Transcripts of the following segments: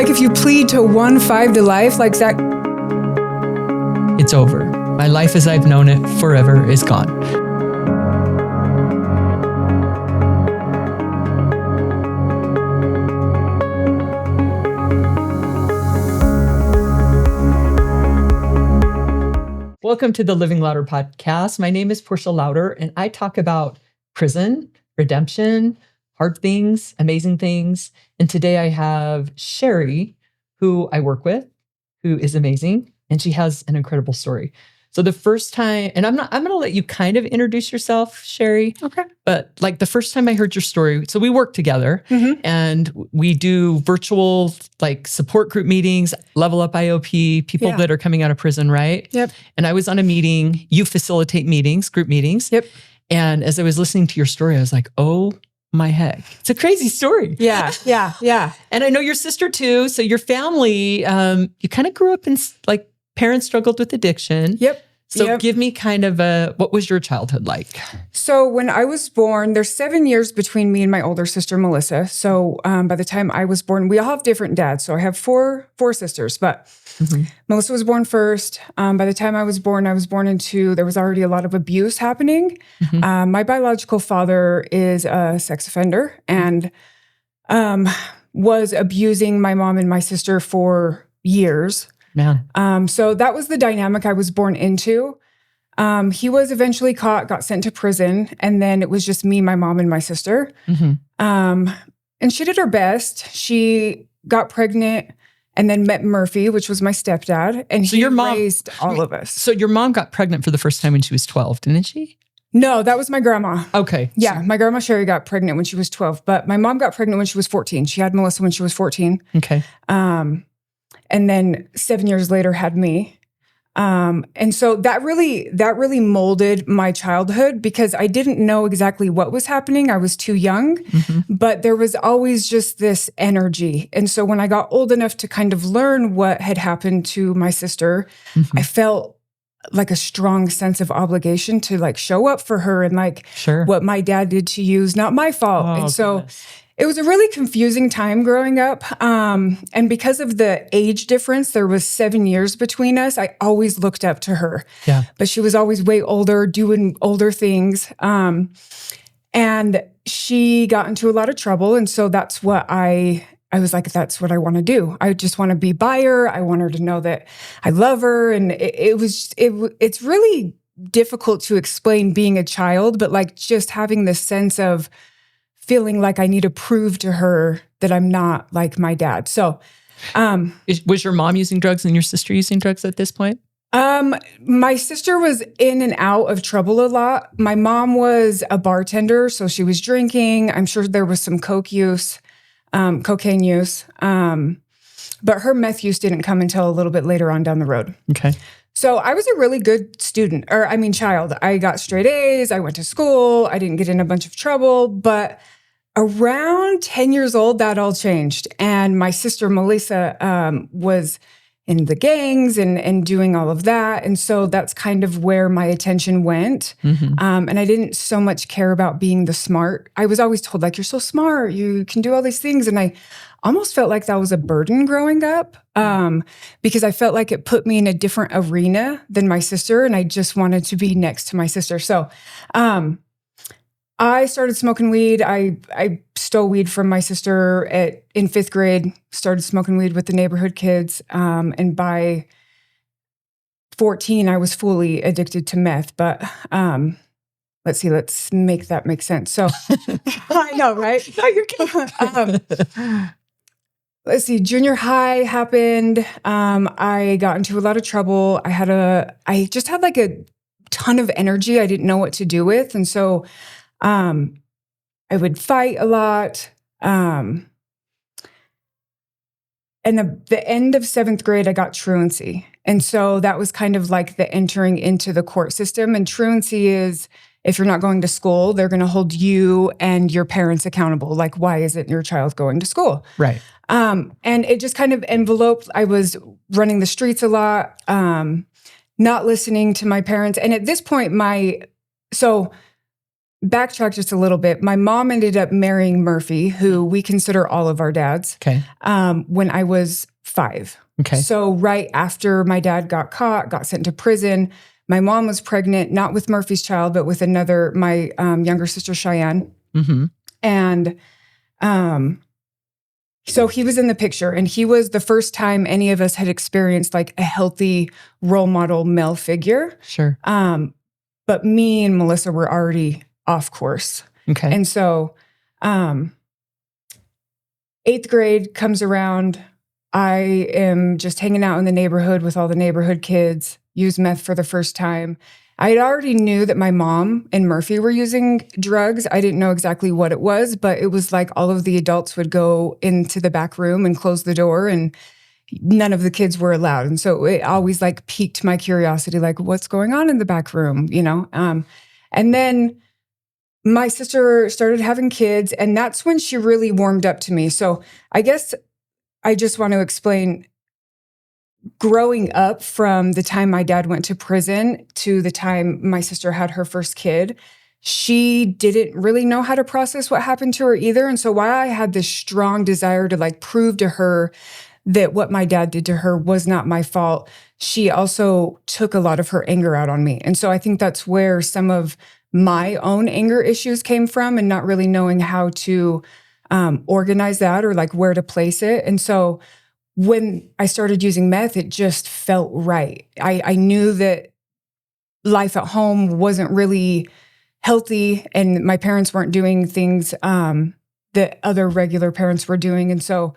like if you plead to 1-5 to life, like Zach. It's over. My life as I've known it forever is gone. Welcome to the Living Louder podcast. My name is Portia Louder, and I talk about prison, redemption, hard things, amazing things. And today I have Sheri, who I work with, who is amazing, and she has an incredible story. So the first time, and I'm going to let you kind of introduce yourself, Sheri. Okay. But like the first time I heard your story, so we work together and we do virtual like support group meetings, Level Up IOP, people that are coming out of prison, right? Yep. And I was on a meeting, you facilitate meetings, group meetings. Yep. And as I was listening to your story, I was like, oh my heck, it's a crazy story. Yeah. And I know your sister too. So your family, you kind of grew up in like parents struggled with addiction. Yep. So give me kind of what was your childhood like? So when I was born, there's 7 years between me and my older sister, Melissa. So by the time I was born, we all have different dads. So I have four sisters, but Melissa was born first. By the time I was born into, there was already a lot of abuse happening. My biological father is a sex offender and was abusing my mom and my sister for years. Man. So that was the dynamic I was born into. He was eventually caught, got sent to prison, and then it was just me, my mom, and my sister. And she did her best. She got pregnant and then met Murphy, which was my stepdad, and so he your mom raised all of us. So your mom got pregnant for the first time when she was 12, didn't she? No, that was my grandma. Okay. Yeah, my grandma Sheri got pregnant when she was 12, but my mom got pregnant when she was 14. She had Melissa when she was 14. Okay. And then 7 years later had me. And so that really molded my childhood because I didn't know exactly what was happening. I was too young, but there was always just this energy. And so when I got old enough to kind of learn what had happened to my sister, I felt like a strong sense of obligation to like show up for her and like what my dad did to you is not my fault. And so it was a really confusing time growing up. And because of the age difference, there was 7 years between us. I always looked up to her. Yeah. But she was always way older, doing older things. And she got into a lot of trouble. And so that's what I was like, that's what I want to do. I just want to be by her. I want her to know that I love her. And it's really difficult to explain being a child, but like just having this sense of feeling like I need to prove to her that I'm not like my dad. So, was your mom using drugs and your sister using drugs at this point? My sister was in and out of trouble a lot. My mom was a bartender, so she was drinking. I'm sure there was some cocaine use. But her meth use didn't come until a little bit later on down the road. Okay. So I was a really good child. I got straight A's. I went to school. I didn't get in a bunch of trouble, but around 10 years old, that all changed. And my sister, Melissa, was in the gangs and doing all of that. And so that's kind of where my attention went. And I didn't so much care about being the smart. I was always told, like, you're so smart. You can do all these things. And I almost felt like that was a burden growing up because I felt like it put me in a different arena than my sister. And I just wanted to be next to my sister. So I started smoking weed. I stole weed from my sister in 5th grade, started smoking weed with the neighborhood kids. And by 14, I was fully addicted to meth. But let's make that make sense. So I know, right? No, you're kidding. Let's see, junior high happened. I got into a lot of trouble. I just had like a ton of energy I didn't know what to do with. And so I would fight a lot. And the end of 7th grade, I got truancy. And so that was kind of like the entering into the court system. And truancy is, if you're not going to school, they're going to hold you and your parents accountable. Like, why isn't your child going to school? Right. And it just kind of enveloped. I was running the streets a lot, not listening to my parents. And at this point, backtrack just a little bit. My mom ended up marrying Murphy, who we consider all of our dads, Okay. when I was 5. Okay. So right after my dad got caught, got sent to prison, my mom was pregnant, not with Murphy's child, but with my younger sister, Cheyenne. Mm-hmm. And so he was in the picture, and he was the first time any of us had experienced like a healthy role model male figure. Sure. But me and Melissa were already off course. Okay. And so 8th grade comes around. I am just hanging out in the neighborhood with all the neighborhood kids, use meth for the first time. I had already knew that my mom and Murphy were using drugs. I didn't know exactly what it was, but it was like all of the adults would go into the back room and close the door, and none of the kids were allowed. And so it always like piqued my curiosity, like what's going on in the back room, you know? And then my sister started having kids, and that's when she really warmed up to me. So I guess I just want to explain, growing up from the time my dad went to prison to the time my sister had her first kid, she didn't really know how to process what happened to her either. And so while I had this strong desire to like prove to her that what my dad did to her was not my fault, she also took a lot of her anger out on me. And so I think that's where some of my own anger issues came from, and not really knowing how to organize that or like where to place it. And so when I started using meth, it just felt right. I knew that life at home wasn't really healthy, and my parents weren't doing things that other regular parents were doing. And so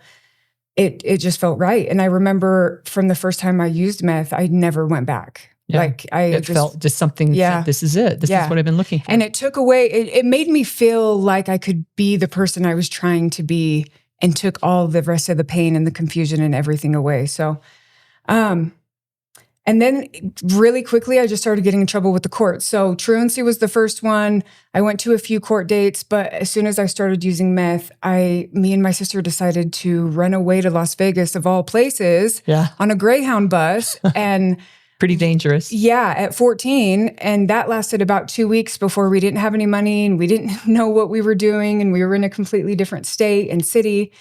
it just felt right. And I remember from the first time I used meth, I never went back. Yeah. Like felt just something. Yeah. Said, this is it. This is what I've been looking for. And it took away, it made me feel like I could be the person I was trying to be, and took all the rest of the pain and the confusion and everything away. So, and then really quickly, I just started getting in trouble with the court. So truancy was the first one. I went to a few court dates, but as soon as I started using meth, me and my sister decided to run away to Las Vegas, of all places, on a Greyhound bus. And pretty dangerous. Yeah, at 14. And that lasted about 2 weeks before we didn't have any money, and we didn't know what we were doing, and we were in a completely different state and city.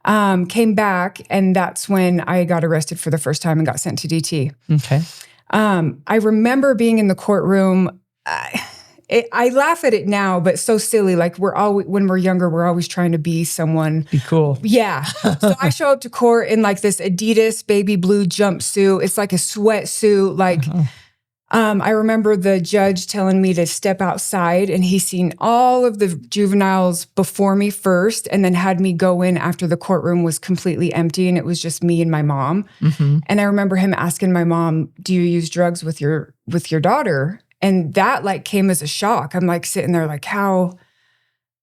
Came back, and that's when I got arrested for the first time and got sent to DT. Okay. I remember being in the courtroom. I laugh at it now, but so silly. Like when we're younger, we're always trying to be someone. Be cool. Yeah. So I show up to court in like this Adidas baby blue jumpsuit. It's like a sweatsuit. Like, I remember the judge telling me to step outside, and he's seen all of the juveniles before me first, and then had me go in after the courtroom was completely empty, and it was just me and my mom. Mm-hmm. And I remember him asking my mom, "Do you use drugs with your daughter?" And that like came as a shock. I'm like sitting there like, how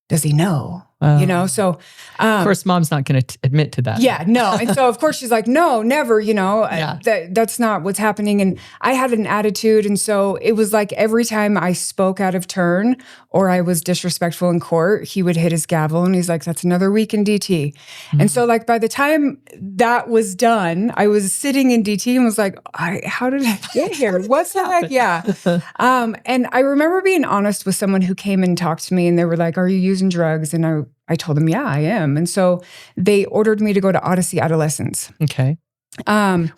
does he know? You know, so of course, mom's not going to admit to that. Yeah, no. And so of course she's like, no, never, you know, that's not what's happening. And I had an attitude. And so it was like every time I spoke out of turn or I was disrespectful in court, he would hit his gavel and he's like, that's another week in DT. Mm-hmm. And so like by the time that was done, I was sitting in DT and was like, how did I get here? What's the heck? Yeah. And I remember being honest with someone who came and talked to me, and they were like, are you using drugs? And I told them, yeah, I am. And so they ordered me to go to Odyssey Adolescence. Okay.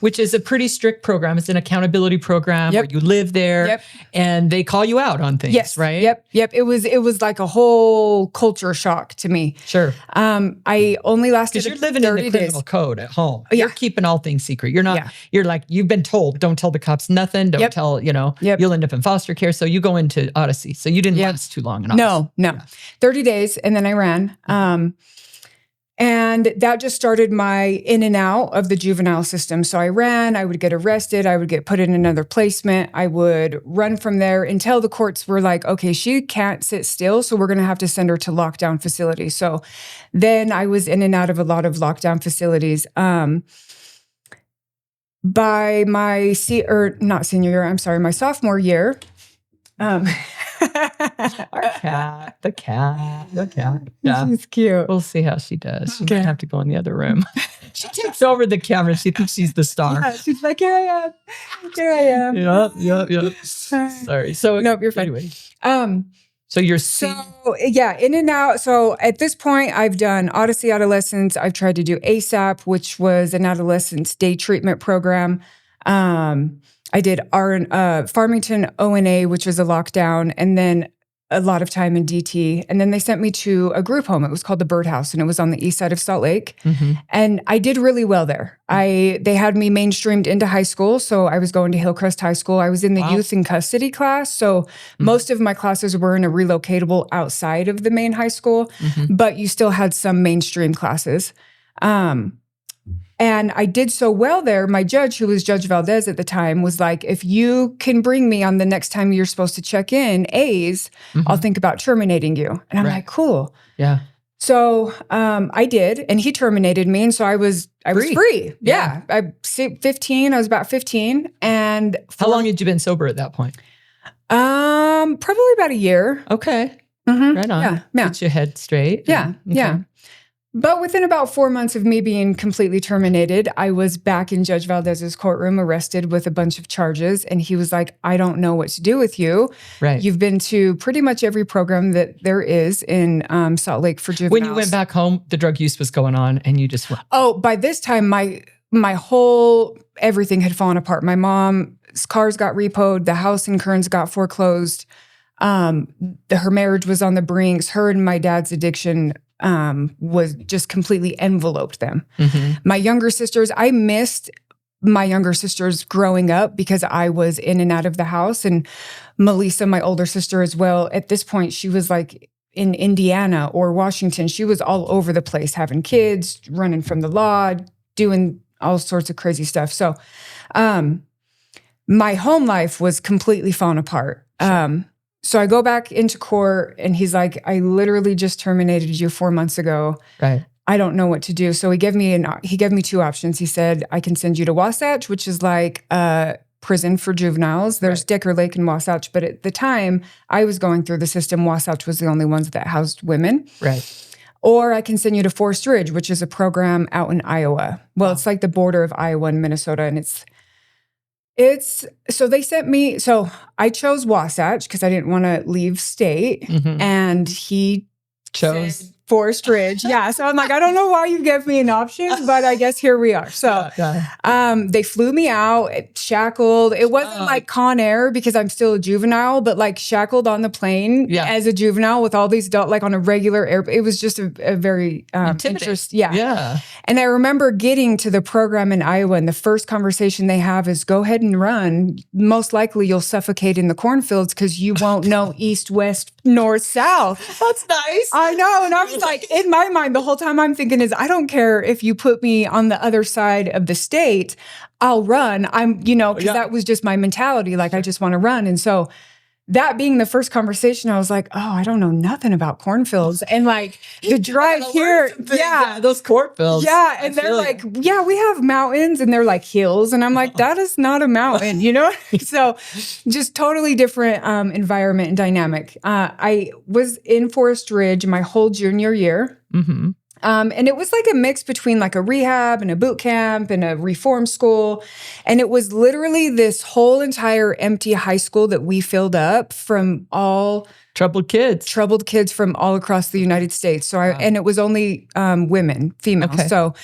Which is a pretty strict program. It's an accountability program where you live there and they call you out on things, right? Yep. It was like a whole culture shock to me. Sure. I only lasted 'cause you're living in the criminal code at home. You're keeping all things secret. You're not, you're like, you've been told, don't tell the cops nothing. Don't tell, you'll end up in foster care. So you go into Odyssey. So you didn't last too long in Odyssey. No. 30 days. And then I ran. And that just started my in and out of the juvenile system. So I ran, I would get arrested, I would get put in another placement, I would run from there until the courts were like, okay, she can't sit still, so we're going to have to send her to lockdown facilities. So then I was in and out of a lot of lockdown facilities. By my my sophomore year, the cat. Yeah. She's cute. We'll see how she does. She might have to go in the other room. She takes over the camera. She thinks she's the star. Yeah, she's like, here I am. Yep. Sorry. So nope, you're fine. Anyway. So you're So yeah, in and out. So at this point, I've done Odyssey Adolescence. I've tried to do ASAP, which was an adolescence day treatment program. I did Farmington ONA, which was a lockdown, and then a lot of time in DT. And then they sent me to a group home. It was called the Birdhouse, and it was on the east side of Salt Lake. And I did really well there. They had me mainstreamed into high school. So I was going to Hillcrest High School. I was in the youth in custody class. So most of my classes were in a relocatable outside of the main high school, but you still had some mainstream classes. And I did so well there. My judge, who was Judge Valdez at the time, was like, if you can bring me on the next time you're supposed to check in A's, I'll think about terminating you. And I'm like, cool. Yeah. So I did, and he terminated me. And so I was free. Yeah. I was about 15. And how long had you been sober at that point? Probably about a year. Okay. Right on. Yeah. Get your head straight. Yeah. Yeah. But within about 4 months of me being completely terminated, I was back in Judge Valdez's courtroom, arrested with a bunch of charges. And he was like, I don't know what to do with you. Right. You've been to pretty much every program that there is in Salt Lake for juveniles. When you went back home, the drug use was going on and you just went. Oh, by this time, my whole everything had fallen apart. My mom's cars got repoed. The house in Kearns got foreclosed. Her marriage was on the brinks. Her and my dad's addiction was just completely enveloped them. My younger sisters, I missed my younger sisters growing up because I was in and out of the house. And Melissa, my older sister as well, at this point, she was like in Indiana or Washington. She was all over the place, having kids, running from the law, doing all sorts of crazy stuff. So my home life was completely falling apart. So I go back into court and he's like, I literally just terminated you 4 months ago. Right. I don't know what to do. So he gave me two options. He said, I can send you to Wasatch, which is like a prison for juveniles. There's Decker Lake and Wasatch. But at the time I was going through the system, Wasatch was the only ones that housed women. Right. Or I can send you to Forest Ridge, which is a program out in Iowa. Well, it's like the border of Iowa and Minnesota. And so they sent me, so I chose Wasatch because I didn't want to leave state. And he chose Forest Ridge. Yeah. So I'm like, I don't know why you gave me an option, but I guess here we are. So they flew me out, shackled. It wasn't like Con Air because I'm still a juvenile, but like shackled on the plane as a juvenile with all these adults, like on a regular air. It was just a very interesting. Yeah. And I remember getting to the program in Iowa, and the first conversation they have is, go ahead and run. Most likely you'll suffocate in the cornfields because you won't know east, west, north, south. That's nice. I know. And I was like, in my mind, the whole time I'm thinking is, I don't care if you put me on the other side of the state, I'll run. Because that was just my mentality. Like, I just want to run. And so that being the first conversation, I was like, oh, I don't know nothing about cornfields. And like the drive here, those cornfields. Yeah. And they're like, yeah, we have mountains, and they're like hills. And I'm like, that is not a mountain, So just totally different environment and dynamic. I was in Forest Ridge my whole junior year. And it was like a mix between like a rehab and a boot camp and a reform school. And it was literally this whole entire empty high school that we filled up from all troubled kids from all across the United States. So and it was only women, female. Okay. So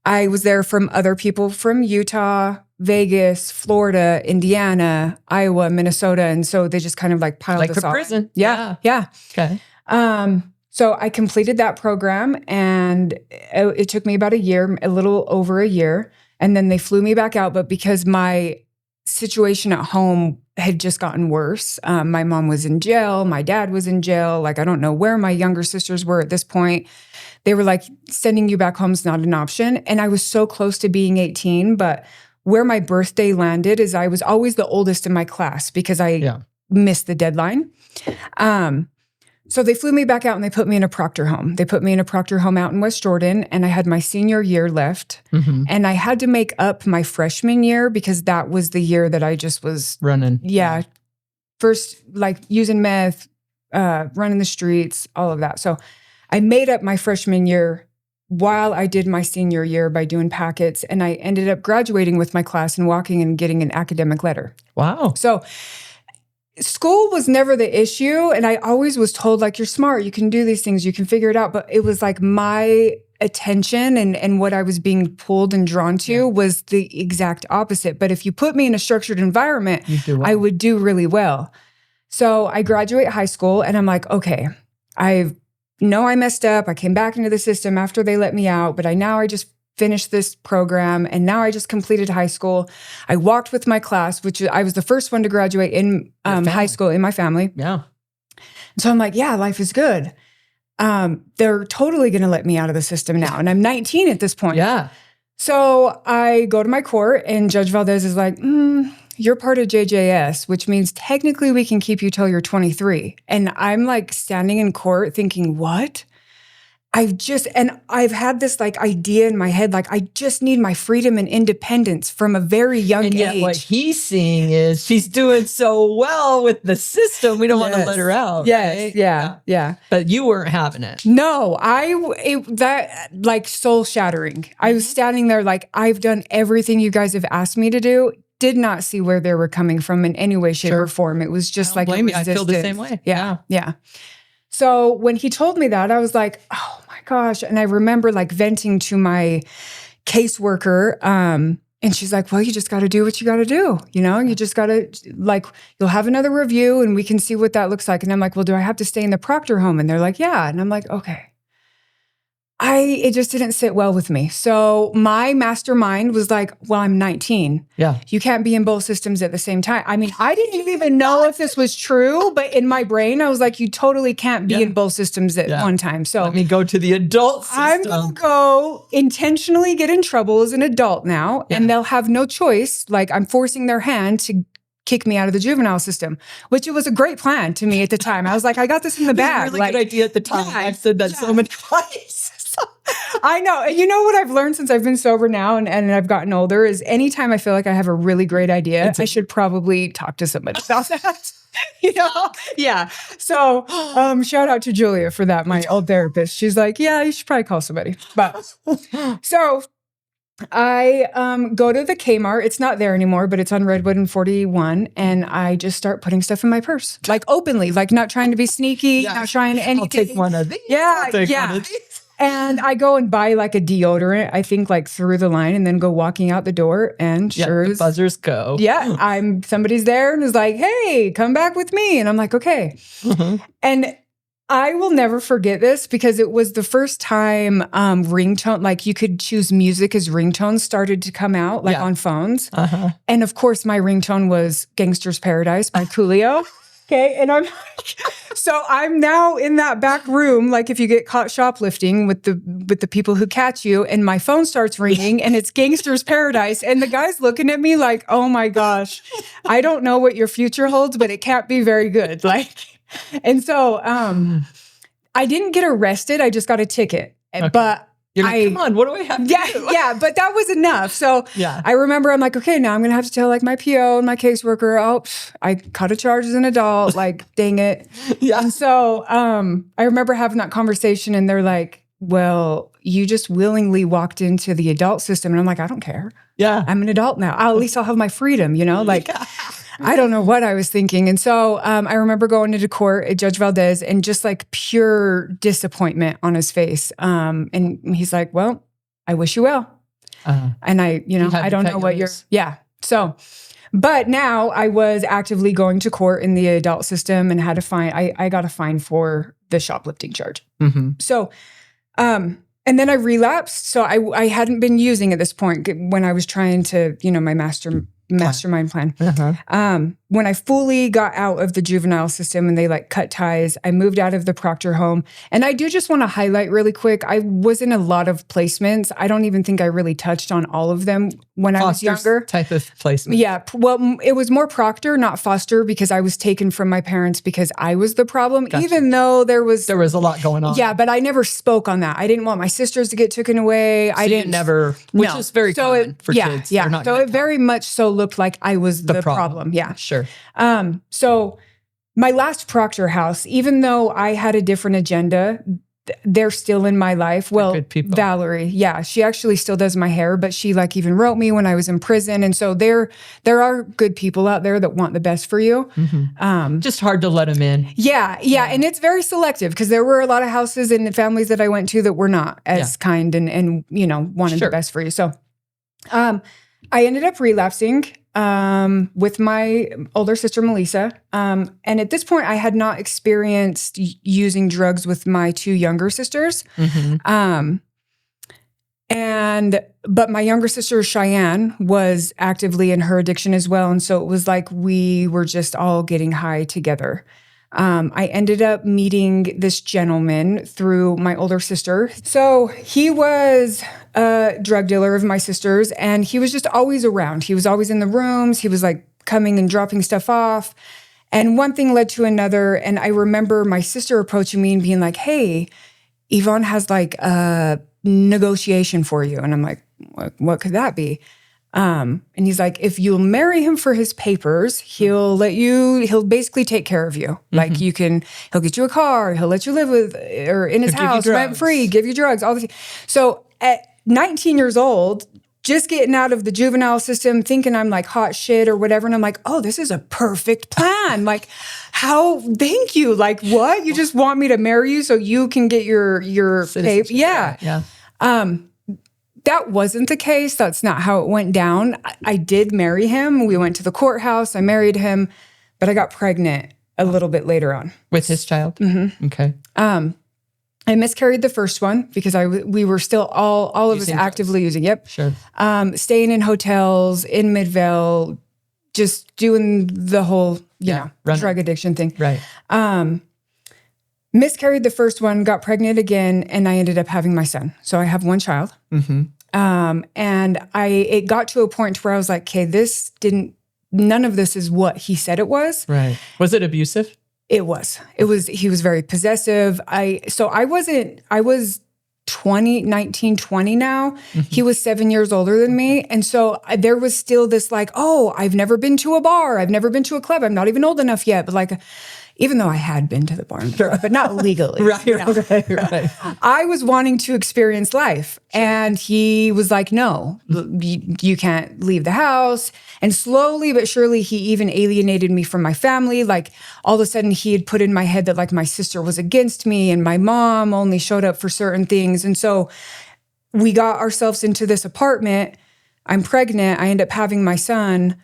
I was there from other people from Utah, Vegas, Florida, Indiana, Iowa, Minnesota. And so they just kind of like piled us all. Like a prison. Yeah. Okay. So I completed that program, and it took me about a little over a year. And then they flew me back out. But because my situation at home had just gotten worse, my mom was in jail. My dad was in jail. Like, I don't know where my younger sisters were at this point. They were like, sending you back home is not an option. And I was so close to being 18. But where my birthday landed is I was always the oldest in my class because I missed the deadline. So they flew me back out and they put me in a Proctor home. They put me in a Proctor home out in West Jordan, and I had my senior year left. And I had to make up my freshman year because that was the year that I just was running. Yeah. First, like using meth, running the streets, all of that. So I made up my freshman year while I did my senior year by doing packets, and I ended up graduating with my class and walking and getting an academic letter. Wow. So school was never the issue. And I always was told, like, you're smart, you can do these things, you can figure it out. But it was like my attention and what I was being pulled and drawn to was the exact opposite. But if you put me in a structured environment, I would do really well. So I graduate high school and I'm like, okay, I know I messed up. I came back into the system after they let me out, but I just finished this program and now I just completed high school. I walked with my class, which I was the first one to graduate in high school in my family. Yeah. So I'm like, yeah, life is good. They're totally going to let me out of the system now. And I'm 19 at this point. Yeah. So I go to my court and Judge Valdez is like, you're part of JJS, which means technically we can keep you till you're 23. And I'm like standing in court thinking, what? I've had this like idea in my head, like I just need my freedom and independence from a very young age. And yet what he's seeing is she's doing so well with the system. We don't want to let her out. Yes. Right? Yeah. But you weren't having it. No, that like soul shattering. I was standing there like, I've done everything you guys have asked me to do. Did not see where they were coming from in any way, shape, or form. It was just like, blame me. I feel the same way. Yeah. So when he told me that, I was like, oh my gosh. And I remember like venting to my caseworker. And she's like, well, you just got to do what you got to do. You know, you just got to like, you'll have another review and we can see what that looks like. And I'm like, well, do I have to stay in the Proctor home? And they're like, yeah. And I'm like, okay. It just didn't sit well with me. So my mastermind was like, well, I'm 19. Yeah. You can't be in both systems at the same time. I mean, I didn't even know if this was true, but in my brain, I was like, you totally can't be in both systems at one time. So let me go to the adult system. I'm going to go intentionally get in trouble as an adult now, and they'll have no choice. Like I'm forcing their hand to kick me out of the juvenile system, which it was a great plan to me at the time. I was like, I got this in the bag. It was a really good idea at the time. I've said that so many times. I know. And you know what I've learned since I've been sober now and I've gotten older is anytime I feel like I have a really great idea, I should probably talk to somebody about that. You know? Yeah. So shout out to Julia for that, my old therapist. She's like, yeah, you should probably call somebody. But so I go to the Kmart. It's not there anymore, but it's on Redwood and 41. And I just start putting stuff in my purse, like openly, like not trying to be sneaky, not trying to anything. I'll take one of these. Yeah. I'll take one of these. And I go and buy like a deodorant, I think like through the line and then go walking out the door and sure the buzzers go. Yeah, somebody's there and is like, hey, come back with me. And I'm like, okay. And I will never forget this because it was the first time ringtone, like you could choose music as ringtones started to come out like on phones. And of course my ringtone was Gangster's Paradise by Coolio. Okay. And I'm now in that back room, like if you get caught shoplifting with the people who catch you, and my phone starts ringing and it's Gangster's Paradise. And the guy's looking at me like, oh my gosh, I don't know what your future holds, but it can't be very good. Like, and so I didn't get arrested. I just got a ticket. Okay. But you're like, come on, what do I have to do? Yeah, but that was enough. So I remember I'm like, okay, now I'm going to have to tell like my PO and my caseworker, oh, I caught a charge as an adult, like, dang it. And so I remember having that conversation and they're like, well, you just willingly walked into the adult system. And I'm like, I don't care. Yeah. I'm an adult now. At least I'll have my freedom, you know, like I don't know what I was thinking. And so I remember going into court at Judge Valdez and just like pure disappointment on his face. And he's like, well, I wish you well. And I don't know what So, but now I was actively going to court in the adult system and had a fine. I got a fine for the shoplifting charge. So, and then I relapsed. So I hadn't been using at this point when I was trying to, my mastermind plan. When I fully got out of the juvenile system and they like cut ties, I moved out of the Proctor home. And I do just want to highlight really quick, I was in a lot of placements. I don't even think I really touched on all of them when I was younger. Type of placement. Yeah. Well, it was more Proctor, not foster, because I was taken from my parents because I was the problem, even though there was a lot going on. Yeah, but I never spoke on that. I didn't want my sisters to get taken away. I didn't never, which is very common for kids. Yeah. So it very much so looked like I was the problem. Yeah. Sure. So my last Proctor house, even though I had a different agenda, they're still in my life. Well, good people. Valerie, yeah, she actually still does my hair, but she like even wrote me when I was in prison. And so there are good people out there that want the best for you. Just hard to let them in. Yeah. And it's very selective because there were a lot of houses and families that I went to that were not as kind and wanted the best for you. So I ended up relapsing with my older sister, Melissa. And at this point, I had not experienced using drugs with my two younger sisters. But my younger sister, Cheyenne, was actively in her addiction as well. And so it was like we were just all getting high together. I ended up meeting this gentleman through my older sister. So he was a drug dealer of my sister's, and he was just always around. He was always in the rooms. He was like coming and dropping stuff off. And one thing led to another. And I remember my sister approaching me and being like, hey, Yvonne has like a negotiation for you. And I'm like, what could that be? And he's like, if you'll marry him for his papers, he'll basically take care of you. Like he'll get you a car, he'll let you live with, or in his house, rent free, give you drugs, all this. So at 19 years old, just getting out of the juvenile system, thinking I'm like hot shit or whatever. And I'm like, oh, this is a perfect plan. Like thank you. Like what? You just want me to marry you so you can get your paper. Yeah. That wasn't the case. That's not how it went down. I did marry him. We went to the courthouse. I married him, but I got pregnant a little bit later on. With his child? Okay. I miscarried the first one because we were still all of us actively using. Yep. Sure. Staying in hotels in Midvale, just doing the whole, drug addiction thing. Right. Miscarried the first one, got pregnant again, and I ended up having my son. So I have one child. And it got to a point where I was like, okay, none of this is what he said it was. Right. Was it abusive? It was. He was very possessive. I was 19, 20 now. He was 7 years older than me. And so there was still this like, oh, I've never been to a bar. I've never been to a club. I'm not even old enough yet. But like, even though I had been to the bar, but not legally. Right. I was wanting to experience life. And he was like, no, you can't leave the house. And slowly but surely, he even alienated me from my family. Like all of a sudden, he had put in my head that like my sister was against me and my mom only showed up for certain things. And so we got ourselves into this apartment. I'm pregnant. I end up having my son.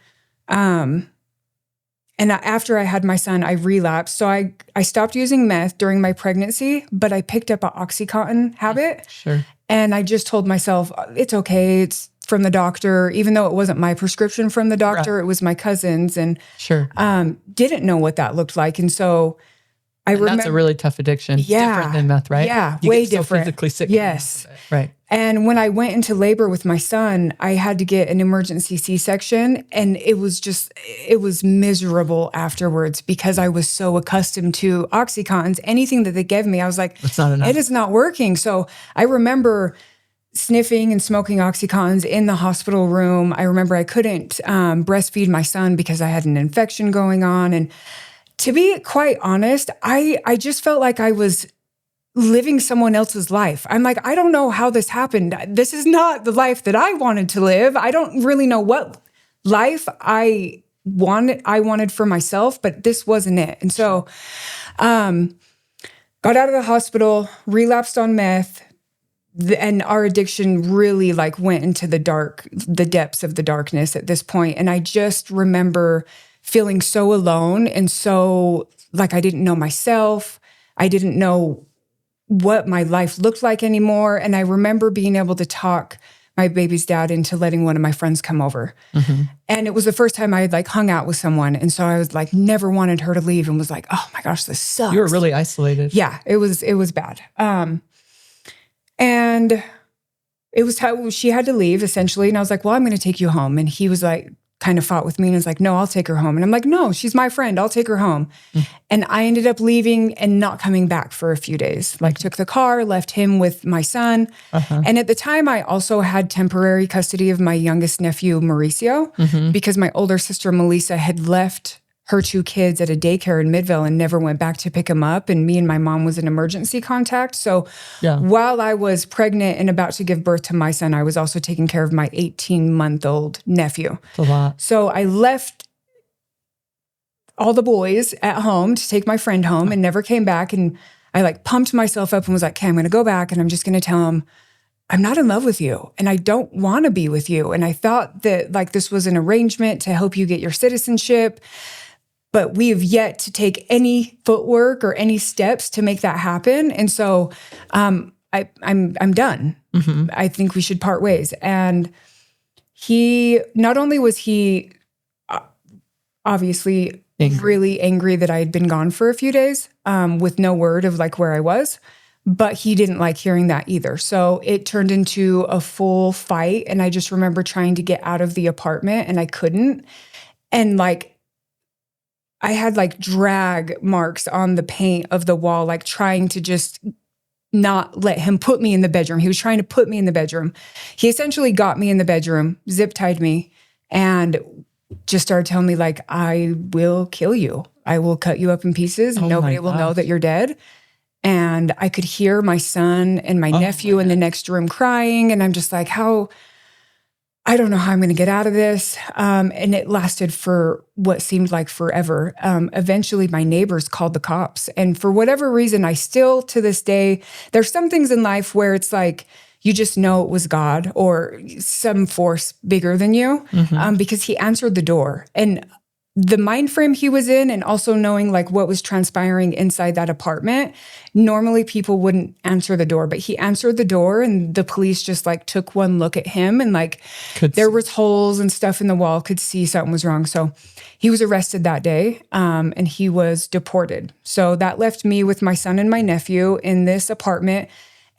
And after I had my son, I relapsed. So I stopped using meth during my pregnancy, but I picked up an OxyContin habit. Sure. And I just told myself, it's okay. It's from the doctor. Even though it wasn't my prescription from the doctor, It was my cousin's. And didn't know what that looked like. And so I remember. That's a really tough addiction. Yeah. Different than meth, right? Yeah, you way get so different. Physically sick. Yes. Right. And when I went into labor with my son, I had to get an emergency C-section. And it was miserable afterwards because I was so accustomed to OxyContins. Anything that they gave me, I was like, it's not enough. It is not working. So I remember sniffing and smoking OxyContins in the hospital room. I remember I couldn't breastfeed my son because I had an infection going on. And to be quite honest, I just felt like I was living someone else's life. I'm like, I don't know how this happened. This is not the life that I wanted to live. I don't really know what life I wanted for myself, but this wasn't it. And so, got out of the hospital, relapsed on meth, and our addiction really like went into the depths of the darkness at this point. And I just remember feeling so alone and so like I didn't know myself. I didn't know what my life looked like anymore. And I remember being able to talk my baby's dad into letting one of my friends come over. And it was the first time I had like hung out with someone. And so I was like, never wanted her to leave and was like, oh my gosh, this sucks. You were really isolated. Yeah, it was bad. And it was how she had to leave essentially. And I was like, well, I'm going to take you home. And he was like, kind of fought with me and was like, no, I'll take her home. And I'm like, no, she's my friend. I'll take her home. And I ended up leaving and not coming back for a few days. Like took the car, left him with my son. And at the time I also had temporary custody of my youngest nephew, Mauricio, because my older sister, Melissa, had left her 2 kids at a daycare in Midvale and never went back to pick them up. And me and my mom was an emergency contact. So while I was pregnant and about to give birth to my son, I was also taking care of my 18-month-old nephew. That's a lot. So I left all the boys at home to take my friend home and never came back. And I like pumped myself up and was like, okay, I'm going to go back and I'm just going to tell him, I'm not in love with you and I don't want to be with you. And I thought that like this was an arrangement to help you get your citizenship, but we have yet to take any footwork or any steps to make that happen. And so I'm done. Mm-hmm. I think we should part ways. And he, not only was he obviously really angry that I had been gone for a few days with no word of like where I was, but he didn't like hearing that either. So it turned into a full fight. And I just remember trying to get out of the apartment and I couldn't. And like, I had like drag marks on the paint of the wall, like trying to just not let him put me in the bedroom. He was trying to put me in the bedroom. He essentially got me in the bedroom, zip tied me, and just started telling me like, I will kill you. I will cut you up in pieces and nobody will know that you're dead. And I could hear my son and my nephew in the next room crying. And I'm just like, I don't know how I'm going to get out of this. And it lasted for what seemed like forever. Eventually, my neighbors called the cops. And for whatever reason, I still, to this day, there's some things in life where it's like, you just know it was God or some force bigger than you, because he answered the door. And the mind frame he was in, and also knowing like what was transpiring inside that apartment, normally people wouldn't answer the door, but he answered the door and the police just like took one look at him and like there was holes and stuff in the wall, could see something was wrong. So he was arrested that day and he was deported. So that left me with my son and my nephew in this apartment.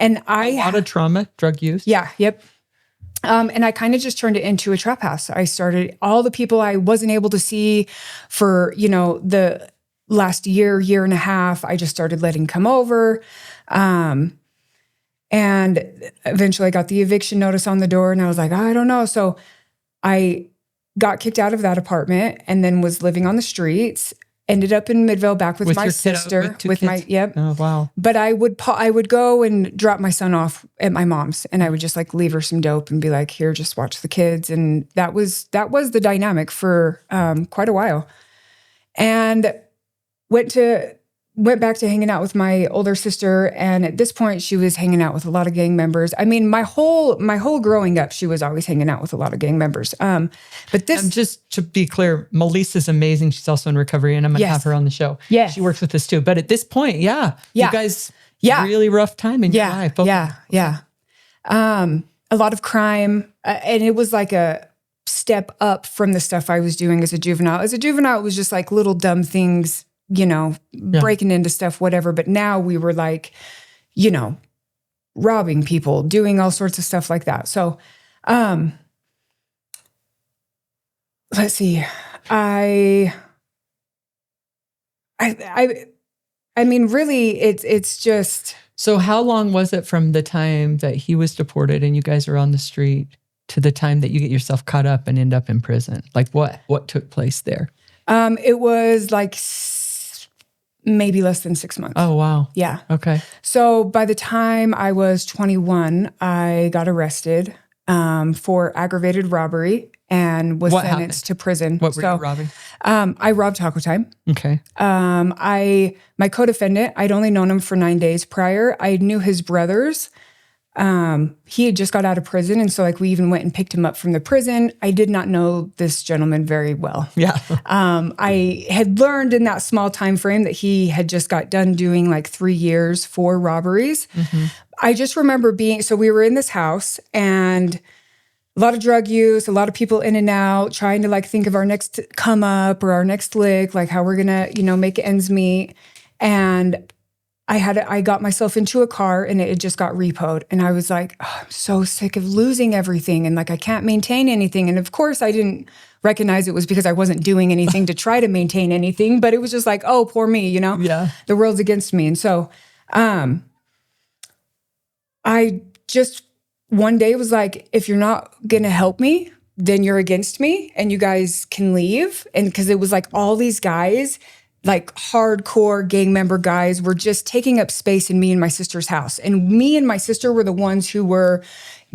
And a lot of trauma, drug use. Yeah. Yep. And I kind of just turned it into a trap house. I started all the people I wasn't able to see for, the last year and a half, I just started letting come over. And eventually I got the eviction notice on the door and I was like, I don't know. So I got kicked out of that apartment and then was living on the streets. Ended up in Midvale back with my sister, with my, Oh, wow. But I would go and drop my son off at my mom's and I would just like leave her some dope and be like, here, just watch the kids. And that was the dynamic for quite a while. And went back to hanging out with my older sister. And at this point she was hanging out with a lot of gang members. I mean, my whole growing up, she was always hanging out with a lot of gang members. But this, just to be clear, Melissa's amazing. She's also in recovery and I'm going to have her on the show. Yeah. She works with us too. But at this point, you guys, really rough time in your life. Okay. Yeah. A lot of crime. And it was like a step up from the stuff I was doing as a juvenile. As a juvenile, it was just like little dumb things, breaking into stuff, whatever. But now we were like, robbing people, doing all sorts of stuff like that. So, let's see. I mean, really, it's just. So how long was it from the time that he was deported and you guys are on the street to the time that you get yourself caught up and end up in prison? Like what took place there? It was like maybe less than 6 months. Oh, wow. Yeah. Okay. So by the time I was 21, I got arrested for aggravated robbery and was sentenced to prison. What were you robbing? I robbed Taco Time. Okay. My co-defendant, I'd only known him for 9 days prior. I knew his brothers. He had just got out of prison. And so like we even went and picked him up from the prison. I did not know this gentleman very well. Yeah. I had learned in that small time frame that he had just got done doing like 3 years for robberies. Mm-hmm. I just remember so we were in this house and a lot of drug use, a lot of people in and out, trying to like think of our next come up or our next lick, like how we're going to, make ends meet. And I got myself into a car and it just got repoed. And I was like, I'm so sick of losing everything. And like, I can't maintain anything. And of course I didn't recognize it was because I wasn't doing anything to try to maintain anything, but it was just like, oh, poor me, Yeah. The world's against me. And so, I just one day was like, if you're not going to help me, then you're against me and you guys can leave. And because it was like all these guys, like hardcore gang member guys, were just taking up space in me and my sister's house. And me and my sister were the ones who were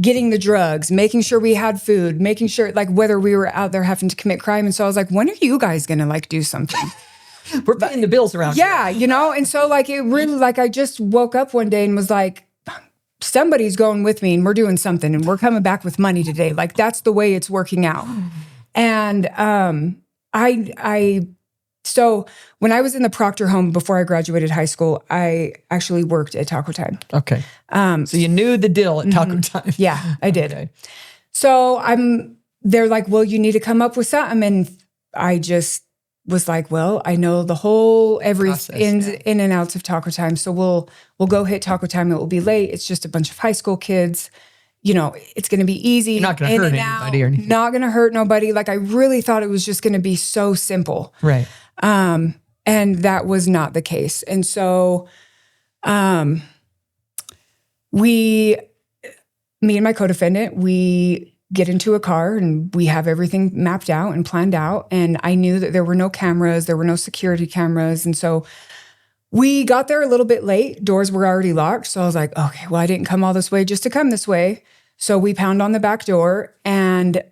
getting the drugs, making sure we had food, making sure like whether we were out there having to commit crime. And so I was like, when are you guys going to like do something? We're paying the bills around here. You know? And so like, it really, like I just woke up one day and was like, somebody's going with me and we're doing something and we're coming back with money today. Like that's the way it's working out. And so when I was in the Proctor home before I graduated high school, I actually worked at Taco Time. Okay. So you knew the deal at Taco Time. Yeah, I did. Okay. So they're like, well, you need to come up with something. And I just was like, well, I know the whole in and outs of Taco Time. So we'll go hit Taco Time. It will be late. It's just a bunch of high school kids. You know, it's going to be easy. You're not going to hurt anybody or anything. Not going to hurt nobody. Like I really thought it was just going to be so simple. Right. And that was not the case. And so, me and my co-defendant, we get into a car and we have everything mapped out and planned out. And I knew that there were no cameras, there were no security cameras. And so we got there a little bit late. Doors were already locked. So I was like, okay, well, I didn't come all this way just to come this way. So we pound on the back door. And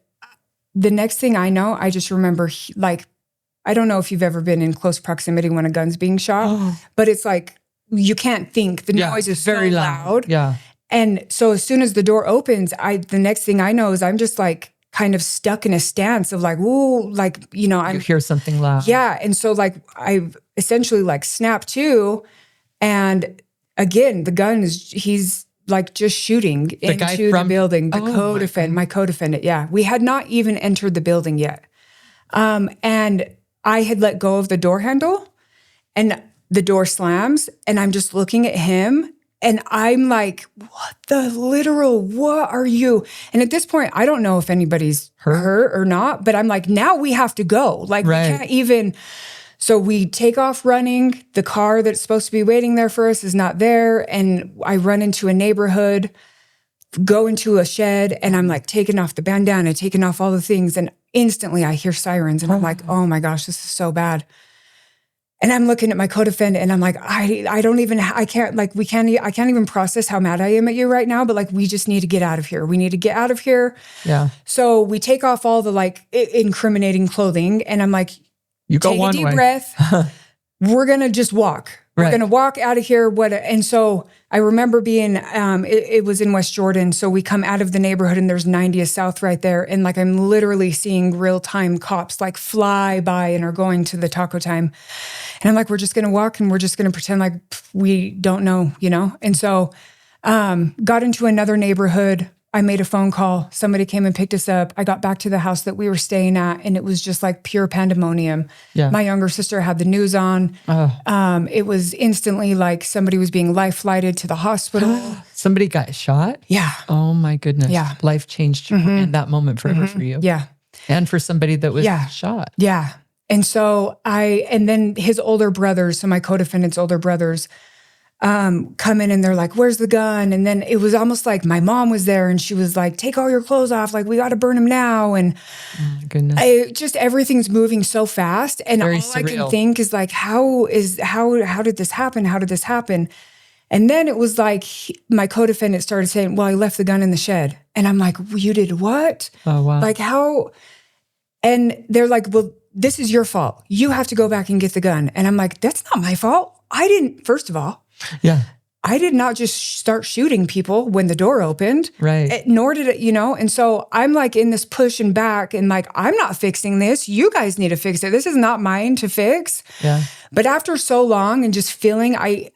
the next thing I know, I just remember like, I don't know if you've ever been in close proximity when a gun's being shot, but it's like, you can't think. The noise is very loud. Yeah. And so as soon as the door opens, the next thing I know is I'm just like kind of stuck in a stance of like, ooh, like, you know, you hear something loud. Yeah. And so like, I essentially like snapped to, and again, the gun he's like just shooting into the building, my co-defendant. Yeah. We had not even entered the building yet. And I had let go of the door handle and the door slams and I'm just looking at him and I'm like, what are you? And at this point, I don't know if anybody's hurt or not, but I'm like, now we have to go. Like we can't even. So we take off running. The car that's supposed to be waiting there for us is not there. And I run into a neighborhood, go into a shed, and I'm like taking off the bandana, taking off all the things. And instantly I hear sirens and I'm like, oh my gosh, this is so bad. And I'm looking at my co-defendant and I'm like, I can't even process how mad I am at you right now, but like, we just need to get out of here. We need to get out of here. Yeah. So we take off all the like incriminating clothing and I'm like, you go one way. Take a deep breath. We're going to just walk. We're going to walk out of here. And so I remember being, it was in West Jordan. So we come out of the neighborhood and there's 90th South right there. And like, I'm literally seeing real-time cops like fly by and are going to the Taco Time. And I'm like, we're just going to walk and we're just going to pretend like we don't know, you know? And so got into another neighborhood. I made a phone call. Somebody came and picked us up. I got back to the house that we were staying at, and it was just like pure pandemonium. Yeah. My younger sister had the news on. It was instantly like somebody was being life flighted to the hospital. Somebody got shot? Yeah. Oh my goodness. Yeah. Life changed in that moment forever for you. Yeah. And for somebody that was shot. Yeah. And so and then his older brothers, so my co-defendant's older brothers, come in and they're like, where's the gun? And then it was almost like my mom was there and she was like, take all your clothes off. Like, we got to burn them now. And oh my goodness. Just everything's moving so fast. And Very all surreal. I can think is like, how did this happen? How did this happen? And then it was like my co-defendant started saying, well, I left the gun in the shed. And I'm like, you did what? Oh, wow. Like how? And they're like, well, this is your fault. You have to go back and get the gun. And I'm like, that's not my fault. I didn't, first of all. Yeah. I did not just start shooting people when the door opened. Right. Nor did it, you know? And so I'm like in this push and back and like, I'm not fixing this. You guys need to fix it. This is not mine to fix. Yeah. But after so long and just feeling, I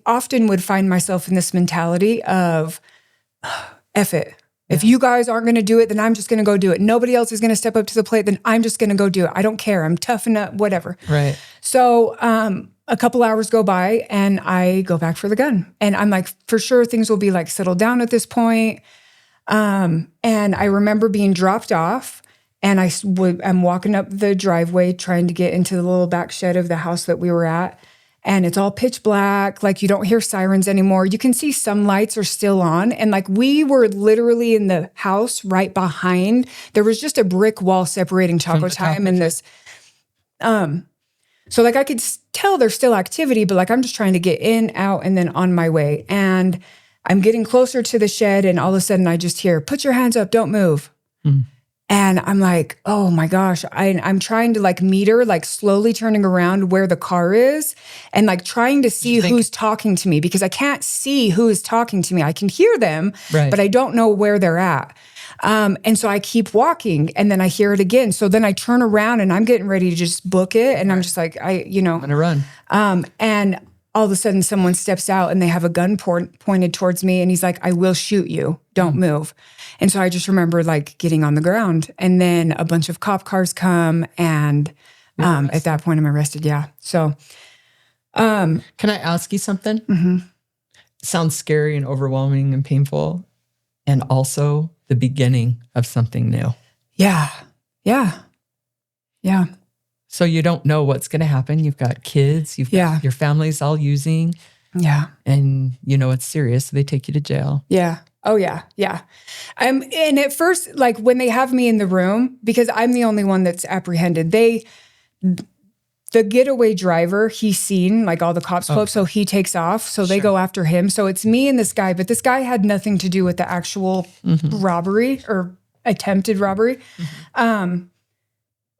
often would find myself in this mentality of, F it. If you guys aren't going to do it, then I'm just going to go do it. Nobody else is going to step up to the plate, then I'm just going to go do it. I don't care. I'm tough enough, whatever. Right. So a couple hours go by and I go back for the gun. And I'm like, for sure, things will be like settled down at this point. And I remember being dropped off and I'm walking up the driveway trying to get into the little back shed of the house that we were at. and it's all pitch black. Like you don't hear sirens anymore. You can see some lights are still on. And like we were literally in the house right behind. There was just a brick wall separating Taco Time and this. So like I could tell there's still activity, but like I'm just trying to get in, out, and then on my way. And I'm getting closer to the shed, and all of a sudden I just hear, "Put your hands up, don't move." And I'm like, oh my gosh, I'm trying to like meet her, like slowly turning around where the car is and like trying to see who's talking to me because I can't see who is talking to me. I can hear them, but I don't know where they're at. And so I keep walking and then I hear it again. So then I turn around and I'm getting ready to just book it. And I'm just like, I'm going to run. And all of a sudden someone steps out and they have a gun pointed towards me. And he's like, "I will shoot you. Don't move." And so I just remember like getting on the ground and then a bunch of cop cars come. And at that point I'm arrested. Yeah. So can I ask you something? It sounds scary and overwhelming and painful. And also the beginning of something new. Yeah. So you don't know what's going to happen. You've got kids. You've got your family's all using. Yeah. And you know it's serious. So they take you to jail. Yeah. Oh, yeah. And at first, like when they have me in the room, because I'm the only one that's apprehended, the getaway driver, he's seen like all the cops pull up, so he takes off. So they go after him. So it's me and this guy, but this guy had nothing to do with the actual robbery or attempted robbery.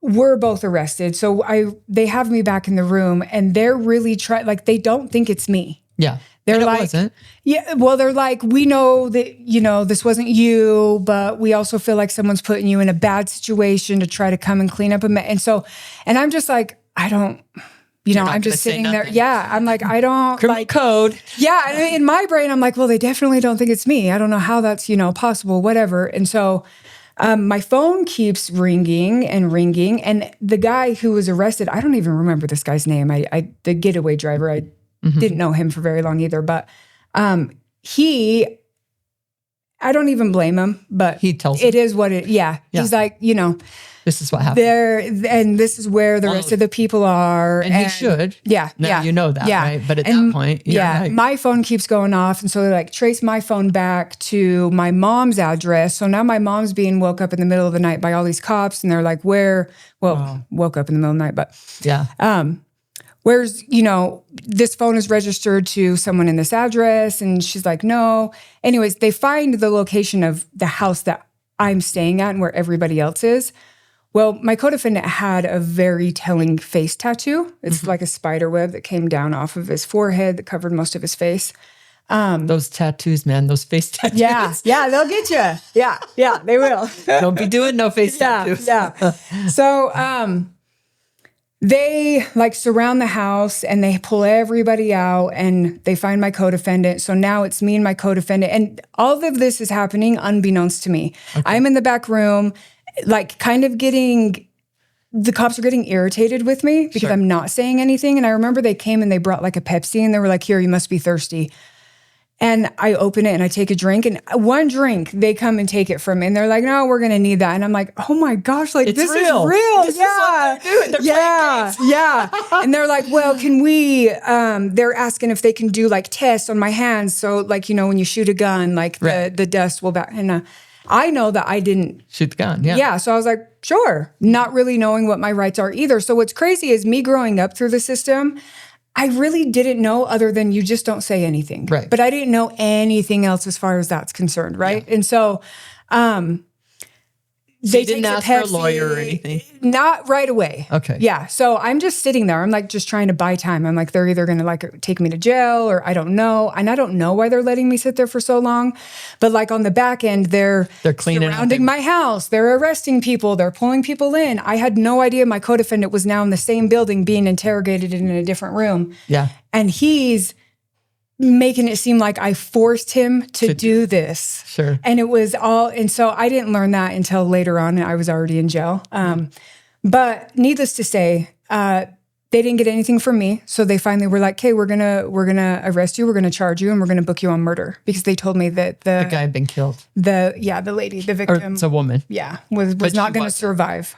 We're both arrested. So they have me back in the room and they're really they don't think it's me. Yeah. They're and like, it wasn't. Yeah, well, they're like, "We know that, this wasn't you, but we also feel like someone's putting you in a bad situation to try to come and clean up a mess." And I'm just like, I don't, I'm just sitting there. Yeah. I'm like, I don't criminal code. Yeah. And in my brain, I'm like, well, they definitely don't think it's me. I don't know how that's, possible, whatever. And so my phone keeps ringing. And the guy who was arrested, I don't even remember this guy's name. The getaway driver, I didn't know him for very long either, but I don't even blame him, but he tells it is what it, he's like, this is what happened. And this is where the rest of the people are. And he should. Yeah. Now you know that, right? But at that point, my phone keeps going off. And so they like trace my phone back to my mom's address. So now my mom's being woke up in the middle of the night by all these cops. And they're like, woke up in the middle of the night, but where's, this phone is registered to someone in this address. And she's like, no. Anyways, they find the location of the house that I'm staying at and where everybody else is. Well, my co-defendant had a very telling face tattoo. It's like a spider web that came down off of his forehead that covered most of his face. Those tattoos, man, those face tattoos. Yeah, they'll get you. Yeah, they will. Don't be doing no face tattoos. Yeah. So, they like surround the house and they pull everybody out and they find my co-defendant. So now it's me and my co-defendant. And all of this is happening unbeknownst to me. Okay. I'm in the back room, like kind of the cops are getting irritated with me because I'm not saying anything. And I remember they came and they brought like a Pepsi and they were like, "Here, you must be thirsty." And I open it and I take a drink, and one drink, they come and take it from me. And they're like, "No, we're going to need that." And I'm like, "Oh my gosh, like this real. is real." This is what they're doing. They're playing games. Yeah. And they're like, "Well, can we, they're asking if they can do like tests on my hands. So like, when you shoot a gun, like the dust will back." And I know that I didn't shoot the gun. Yeah. Yeah. So I was like, sure. Not really knowing what my rights are either. So what's crazy is me growing up through the system, I really didn't know other than you just don't say anything. Right. But I didn't know anything else as far as that's concerned. Right. Yeah. And so, they didn't ask for a lawyer or anything? Not right away. Okay. Yeah. So I'm just sitting there. I'm like just trying to buy time. I'm like, they're either going to like take me to jail or I don't know. And I don't know why they're letting me sit there for so long. But like on the back end, they're cleaning surrounding my house. They're arresting people. They're pulling people in. I had no idea my co-defendant was now in the same building being interrogated in a different room. Yeah. And he's making it seem like I forced him to do this. Sure. And it was all, and so I didn't learn that until later on. I was already in jail. But needless to say, they didn't get anything from me. So they finally were like, "Okay, we're gonna arrest you. We're gonna charge you, and we're gonna book you on murder," because they told me that the guy had been killed. The lady, the victim, or it's a woman. Yeah, was not going to survive.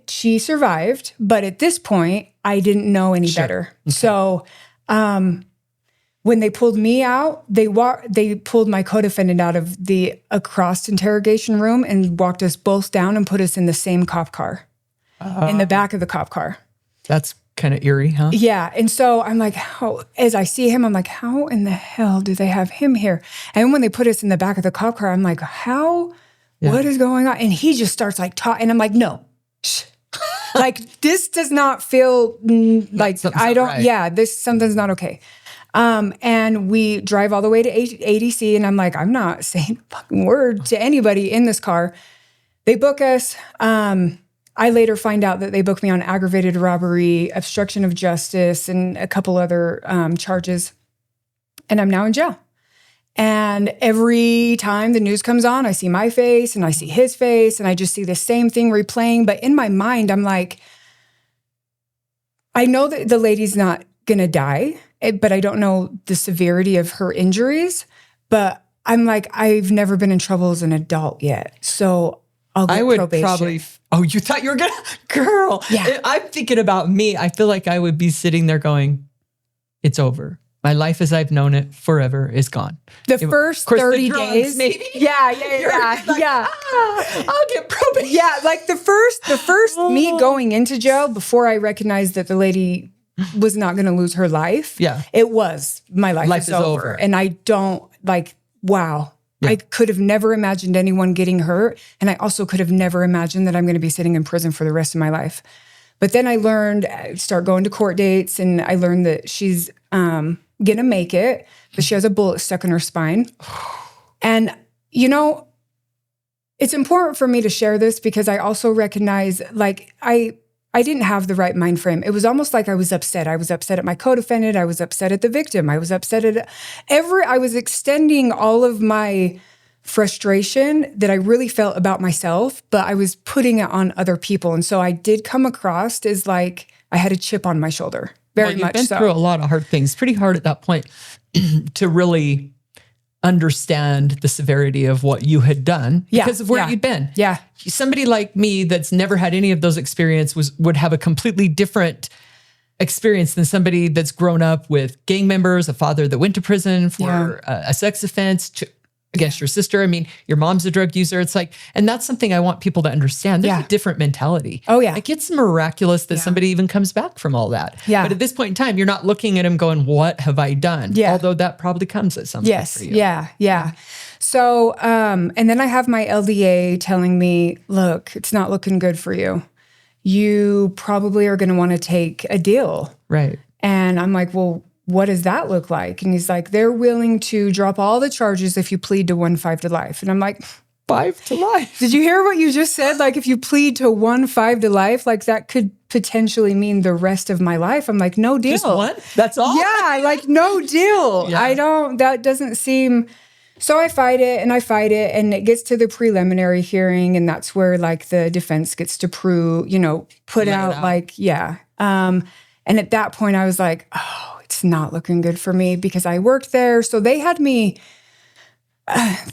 She survived, but at this point, I didn't know any better. Okay. So when they pulled me out, they pulled my co-defendant out of the across interrogation room and walked us both down and put us in the same cop car, in the back of the cop car. That's kind of eerie, huh? Yeah. And so I'm like, as I see him, I'm like, how in the hell do they have him here? And when they put us in the back of the cop car, I'm like, what is going on? And he just starts like talking. And I'm like, no, like this does not feel like something's not okay. And we drive all the way to ADC, and I'm like, I'm not saying a fucking word to anybody in this car. They book us. I later find out that they booked me on aggravated robbery, obstruction of justice, and a couple other charges. And I'm now in jail. And every time the news comes on, I see my face and I see his face, and I just see the same thing replaying. But in my mind, I'm like, I know that the lady's not going to die, but I don't know the severity of her injuries. But I'm like, I've never been in trouble as an adult yet. So I'll get probation. Probably. Oh, you thought you were going to? Girl. Yeah. I'm thinking about me. I feel like I would be sitting there going, it's over. My life as I've known it forever is gone. The first 30 days. Maybe. Yeah. I'll get probation. Yeah. Like the first me going into jail before I recognized that the lady was not going to lose her life. Yeah. It was my life is over. And I don't wow. Yeah. I could have never imagined anyone getting hurt. And I also could have never imagined that I'm going to be sitting in prison for the rest of my life. But then I start going to court dates, and I learned that she's going to make it, but she has a bullet stuck in her spine. And, it's important for me to share this because I also recognize, I didn't have the right mind frame. It was almost like I was upset. I was upset at my co-defendant. I was upset at the victim. I was upset at I was extending all of my frustration that I really felt about myself, but I was putting it on other people. And so I did come across as like I had a chip on my shoulder. Very much so. You've been through a lot of hard things. Pretty hard at that point to really understand the severity of what you had done because of where you'd been. Yeah. Somebody like me that's never had any of those experiences would have a completely different experience than somebody that's grown up with gang members, a father that went to prison for a sex offense against your sister. I mean, your mom's a drug user. It's like, and that's something I want people to understand. There's a different mentality. Oh yeah. Like it's miraculous that somebody even comes back from all that. Yeah. But at this point in time, you're not looking at him going, what have I done? Yeah. Although that probably comes at some point for you. Yeah. So, and then I have my LDA telling me, look, it's not looking good for you. You probably are going to want to take a deal. Right. And I'm like, well, what does that look like? And he's like, they're willing to drop all the charges if you plead to 1-5 to life. And I'm like, 5 to life. Did you hear what you just said? Like if you plead to 1-5 to life, like that could potentially mean the rest of my life. I'm like, no deal. Just one? That's all? Yeah, like no deal. Yeah. That doesn't seem. So I fight it and it gets to the preliminary hearing, and that's where like the defense gets to prove, put out like, and at that point I was like, oh, it's not looking good for me because I worked there. So they had me,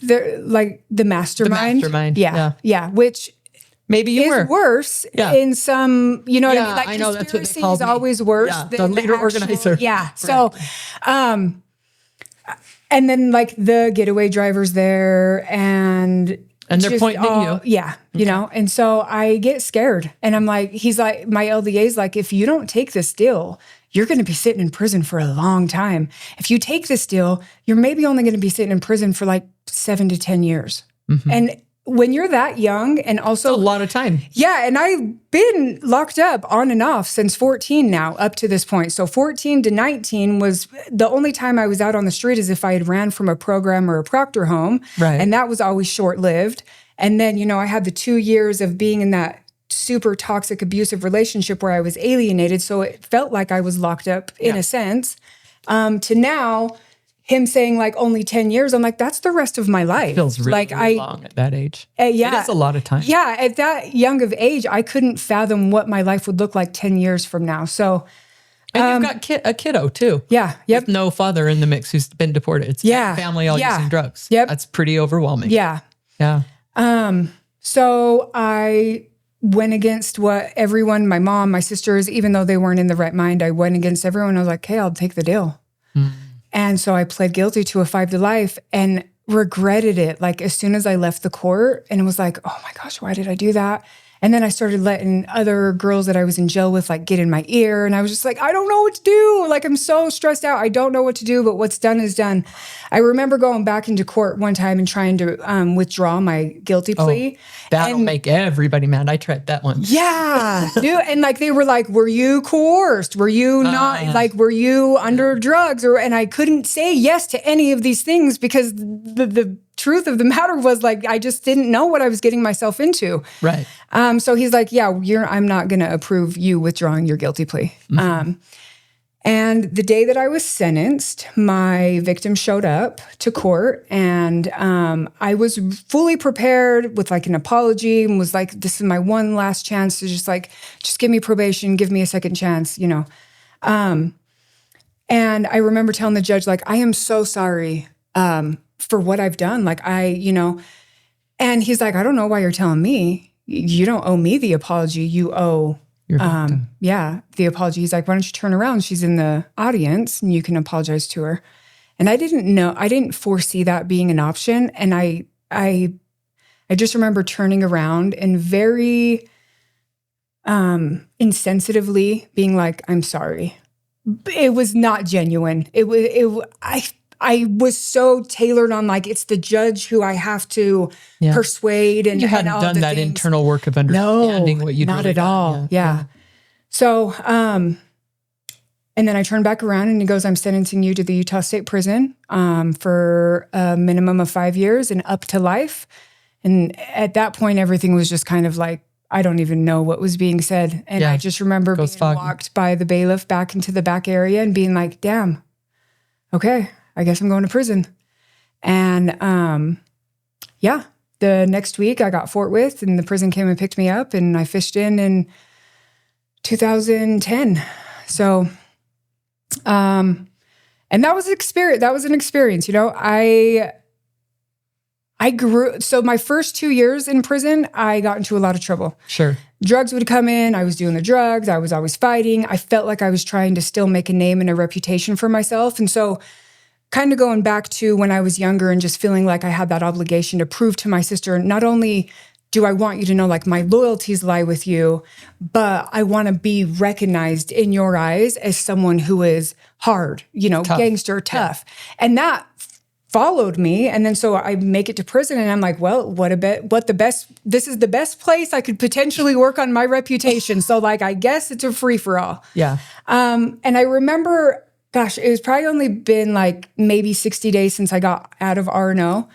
they're like the mastermind. Yeah. Which maybe you were worse in some, you know what I mean? Like I know that's what they conspiracy call is always worse than the leader organizer. Yeah. Right. So, and then like the getaway drivers there and they're pointing at you. Yeah. You know? And so I get scared and I'm like, he's like, my LDA's like, if you don't take this deal, you're going to be sitting in prison for a long time. If you take this deal, you're maybe only going to be sitting in prison for like 7 to 10 years. Mm-hmm. And when you're that young and also... That's a lot of time. Yeah. And I've been locked up on and off since 14 now up to this point. So 14 to 19 was the only time I was out on the street is if I had ran from a program or a proctor home. Right. And that was always short-lived. And then, I had the 2 years of being in that super toxic, abusive relationship where I was alienated. So it felt like I was locked up in a sense. To now, him saying like only 10 years, I'm like, that's the rest of my life. It feels really long at that age. It is a lot of time. Yeah. At that young of age, I couldn't fathom what my life would look like 10 years from now. So. And you've got a kiddo too. Yeah. Yep. With no father in the mix who's been deported. It's family all using drugs. Yep. That's pretty overwhelming. Yeah. Yeah. So I went against what everyone, my mom, my sisters, even though they weren't in the right mind, I went against everyone. I was like, hey, I'll take the deal. And so I pled guilty to a 5 to life and regretted it. Like as soon as I left the court and it was like, oh my gosh, why did I do that? And then I started letting other girls that I was in jail with like get in my ear. And I was just like, I don't know what to do. Like, I'm so stressed out. I don't know what to do, but what's done is done. I remember going back into court one time and trying to withdraw my guilty plea. That'll make everybody mad. I tried that one. Yeah. Dude, and like, they were like, were you coerced? Were you not like, were you under drugs? And I couldn't say yes to any of these things because the truth of the matter was like, I just didn't know what I was getting myself into. Right. So he's like, yeah, I'm not going to approve you withdrawing your guilty plea. And the day that I was sentenced, my victim showed up to court and I was fully prepared with like an apology and was like, this is my one last chance to just give me probation, give me a second chance, you know. And I remember telling the judge, like, I am so sorry for what I've done. Like, and he's like, I don't know why you're telling me. You don't owe me the apology. You owe the apology. He's like, why don't you turn around? She's in the audience and you can apologize to her. And I didn't foresee that being an option. And I just remember turning around and very insensitively being like, I'm sorry. It was not genuine. I was so tailored on like, it's the judge who I have to persuade. And you hadn't all done the that things. internal work of understanding what you not really at all. done. Yeah. So, and then I turned back around and he goes, I'm sentencing you to the Utah State Prison for a minimum of 5 years and up to life. And at that point, everything was just kind of like, I don't even know what was being said. And I just remember being walked by the bailiff back into the back area and being like, damn, okay, I guess I'm going to prison. And the next week I got Fort Worth and the prison came and picked me up and I fished in 2010. So, and that was an experience, you know. I grew, so my first 2 years in prison, I got into a lot of trouble. Sure. Drugs would come in. I was doing the drugs. I was always fighting. I felt like I was trying to still make a name and a reputation for myself. And so kind of going back to when I was younger and just feeling like I had that obligation to prove to my sister, not only do I want you to know like my loyalties lie with you, but I want to be recognized in your eyes as someone who is hard, you know, tough. Gangster, tough. Yeah. And that followed me. And then so I make it to prison and I'm like, well, this is the best place I could potentially work on my reputation. So like, I guess it's a free for all. Yeah. And I remember, gosh, it was probably only been like maybe 60 days since I got out of R&O.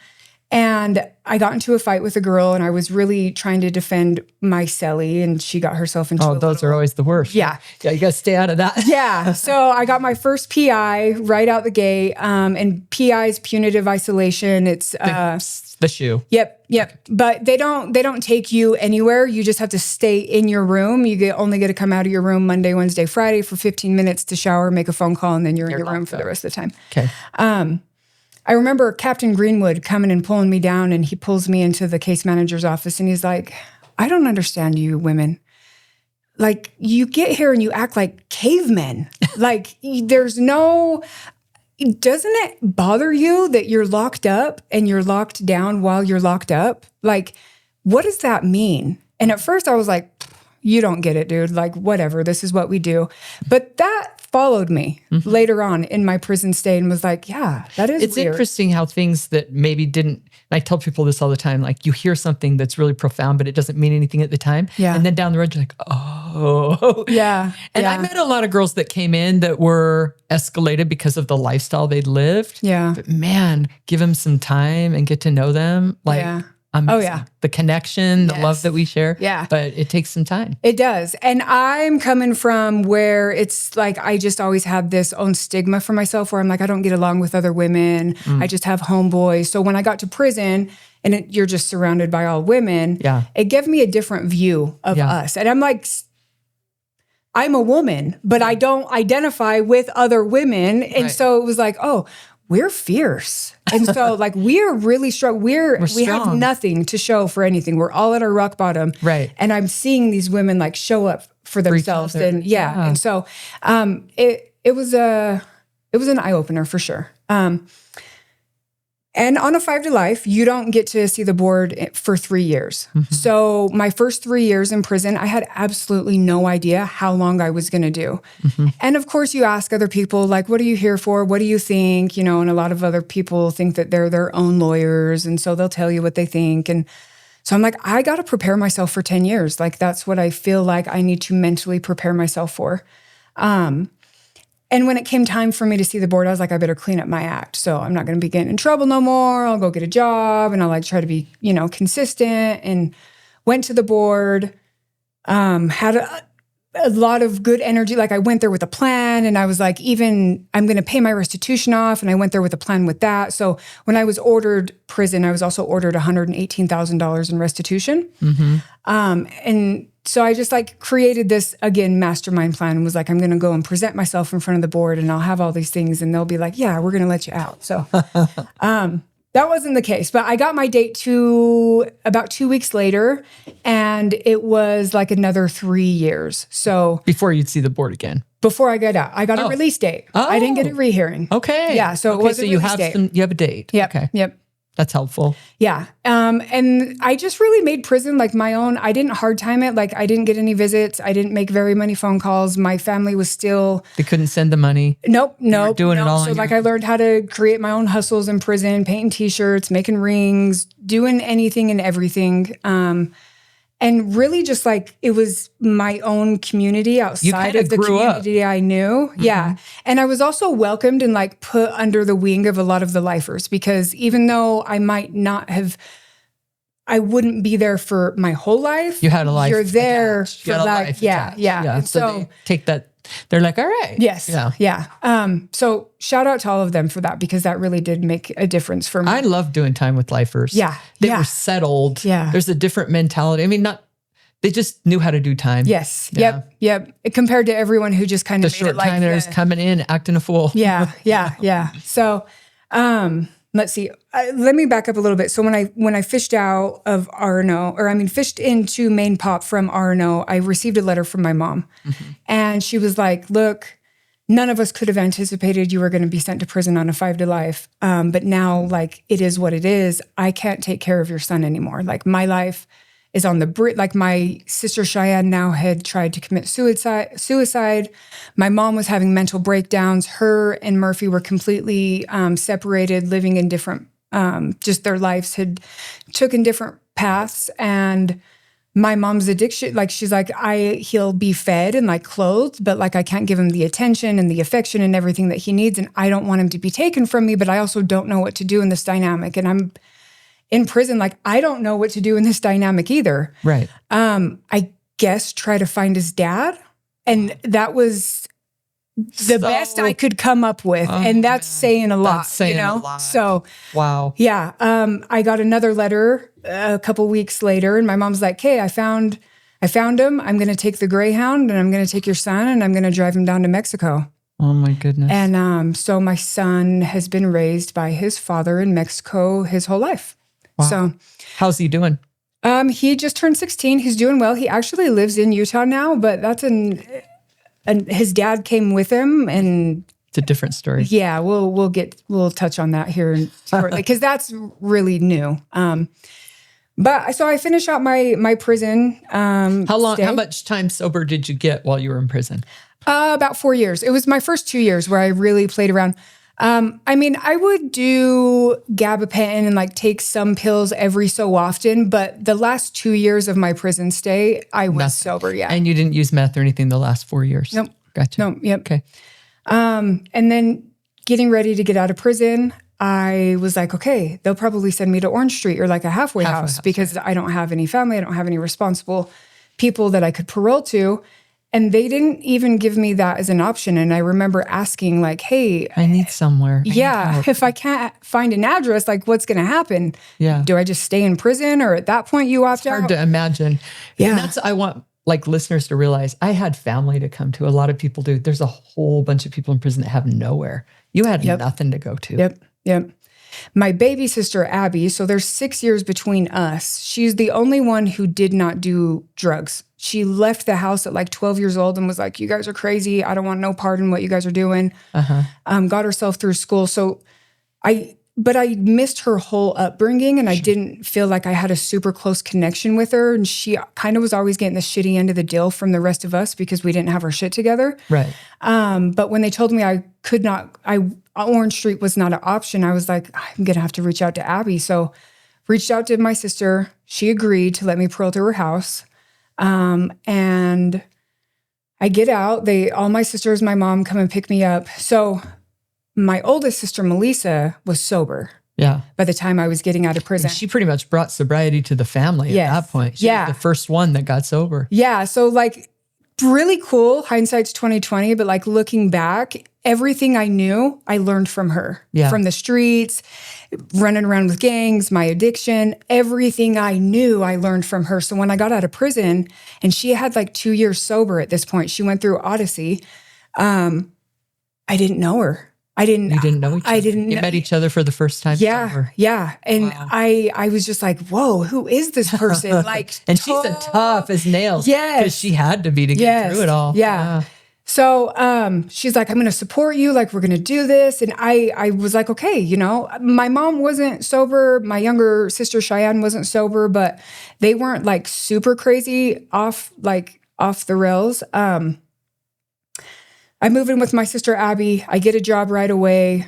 And I got into a fight with a girl and I was really trying to defend my cellie and she got herself into those are always the worst. Yeah. Yeah, you got to stay out of that. Yeah. So I got my first PI right out the gate. And PI is punitive isolation. It's the shoe. Yep. Okay. But they don't take you anywhere. You just have to stay in your room. You only get to come out of your room Monday, Wednesday, Friday for 15 minutes to shower, make a phone call, and then you're in your room for the rest of the time. Okay. I remember Captain Greenwood coming and pulling me down and he pulls me into the case manager's office and he's like, I don't understand you women. Like you get here and you act like cavemen. Like doesn't it bother you that you're locked up and you're locked down while you're locked up? Like, what does that mean? And at first I was like, you don't get it, dude. Like, whatever, this is what we do. But that followed me later on in my prison stay and was like, yeah, that is It's weird. interesting how things that maybe didn't, I tell people this all the time, like you hear something that's really profound, but it doesn't mean anything at the time. Yeah. And then down the road, you're like, oh. Yeah. And I met a lot of girls that came in that were escalated because of the lifestyle they'd lived. Yeah. But man, give them some time and get to know them. Like, the connection, the love that we share. Yeah. But it takes some time. It does. And I'm coming from where it's like, I just always have this own stigma for myself where I'm like, I don't get along with other women. I just have homeboys. So when I got to prison and you're just surrounded by all women, it gave me a different view of us. And I'm like, I'm a woman, but I don't identify with other women. And so it was like, oh, we're fierce. And so like, we're really strong. We have strong. nothing to show for anything. We're all at our rock bottom. Right. And I'm seeing these women like show up for themselves. other. And And so, it was an eye opener for sure. And on a 5 to life, you don't get to see the board for 3 years. So my first 3 years in prison, I had absolutely no idea how long I was going to do. And of course, you ask other people, like, what are you here for? What do you think? You know, and a lot of other people think that they're their own lawyers. And so they'll tell you what they think. And so I'm like, I got to prepare myself for 10 years. Like, that's what I feel like I need to mentally prepare myself for. And when it came time for me to see the board, I was like, I better clean up my act. So I'm not going to be getting in trouble no more. I'll go get a job and I'll like try to be, consistent, and went to the board, had a lot of good energy. Like, I went there with a plan, and I was like, I'm going to pay my restitution off. And I went there with a plan with that. So when I was ordered prison, I was also ordered $118,000 in restitution. And so I just like created this, again, mastermind plan, and was like, I'm going to go and present myself in front of the board, and I'll have all these things, and they'll be like, yeah, we're going to let you out. So that wasn't the case, but I got my date to about 2 weeks later, and it was like another 3 years. So before you'd see the board again. Before I got out, I got a release date. I didn't get a rehearing. Okay. Yeah. So it was you have a date. Yep. Okay. Yep. That's helpful. Yeah. And I just really made prison like my own. I didn't hard time it. Like, I didn't get any visits. I didn't make very many phone calls. My family was still... They couldn't send the money? Nope. Doing it all. So like, I learned how to create my own hustles in prison, painting t-shirts, making rings, doing anything and everything. And really just like, it was my own community outside of the community I knew. Yeah. And I was also welcomed and like put under the wing of a lot of the lifers, because even though I might not have, I wouldn't be there for my whole life. You had a life. You're there attached. for that. Yeah. And so they take that. They're like, all right. Yes. Yeah. So shout out to all of them for that, because that really did make a difference for me. I love doing time with lifers. Yeah. They were settled. Yeah. There's a different mentality. I mean, they just knew how to do time. Yes. Yeah. Yep. Compared to everyone who just kind of The made short it like time they're just coming in, acting a fool. Yeah. So, let's see. Let me back up a little bit. So when I fished out of RNO, fished into Main Pop from RNO, I received a letter from my mom, and she was like, "Look, none of us could have anticipated you were going to be sent to prison on a 5 to life, but now like it is what it is. I can't take care of your son anymore. Like, my life is on the brink. Like, my sister Cheyenne now had tried to commit suicide. My mom was having mental breakdowns. Her and Murphy were completely separated, living in different, just their lives had taken different paths. And my mom's addiction, like, she's like, he'll be fed and like clothed, but like, I can't give him the attention and the affection and everything that he needs. And I don't want him to be taken from me, but I also don't know what to do in this dynamic. And I'm in prison, like, I don't know what to do in this dynamic either. Right. I guess try to find his dad. And that was the best I could come up with. And that's saying a lot, a lot. So, wow. Yeah. I got another letter a couple weeks later, and my mom's like, "Hey, I found him. I'm going to take the Greyhound, and I'm going to take your son, and I'm going to drive him down to Mexico." Oh my goodness. And so my son has been raised by his father in Mexico his whole life. Wow. So how's he doing? He just turned 16. He's doing well. He actually lives in Utah now, but that's his dad came with him, and it's a different story. Yeah, we'll touch on that here shortly, because that's really new. But so I finished out my prison. How long? stay. How much time sober did you get while you were in prison? About 4 years. It was my first 2 years where I really played around. I would do gabapentin and like take some pills every so often, but the last 2 years of my prison stay, I was sober. Yeah. And you didn't use meth or anything the last 4 years? Nope. Gotcha. Nope. Yep. Okay. And then getting ready to get out of prison, I was like, okay, they'll probably send me to Orange Street or like a halfway house because I don't have any family. I don't have any responsible people that I could parole to. And they didn't even give me that as an option. And I remember asking like, hey, I need somewhere. If I can't find an address, like what's going to happen? Yeah. Do I just stay in prison? Or at that point you opt out? Hard to imagine. Yeah. And that's, I want like listeners to realize I had family to come to. A lot of people do. There's a whole bunch of people in prison that have nowhere. You had nothing to go to. Yep. My baby sister, Abby, so there's 6 years between us. She's the only one who did not do drugs. She left the house at like 12 years old and was like, you guys are crazy. I don't want no part in what you guys are doing. Got herself through school. But I missed her whole upbringing, and I didn't feel like I had a super close connection with her. And she kind of was always getting the shitty end of the deal from the rest of us because we didn't have our shit together. Right. But when they told me Orange Street was not an option, I was like, I'm going to have to reach out to Abby. So reached out to my sister. She agreed to let me parole to her house. And I get out. All my sisters, my mom come and pick me up. So my oldest sister, Melissa, was sober. Yeah. By the time I was getting out of prison. And she pretty much brought sobriety to the family at that point. She was the first one that got sober. Yeah. So like really cool. Hindsight's 2020, but like looking back, everything I knew, I learned from her. Yeah. From the streets, running around with gangs, my addiction, everything I knew, I learned from her. So when I got out of prison, and she had like 2 years sober at this point, she went through Odyssey. I didn't know her. You didn't know each other. You met each other for the first time. Yeah. Yeah. And wow. I was just like, whoa, who is this person? Like, and she's a tough as nails. Yes. Because she had to be to get through it all. Yeah. So she's like, I'm going to support you. Like, we're going to do this. And I was like, okay, my mom wasn't sober. My younger sister, Cheyenne, wasn't sober, but they weren't like super crazy off the rails. I move in with my sister, Abby. I get a job right away,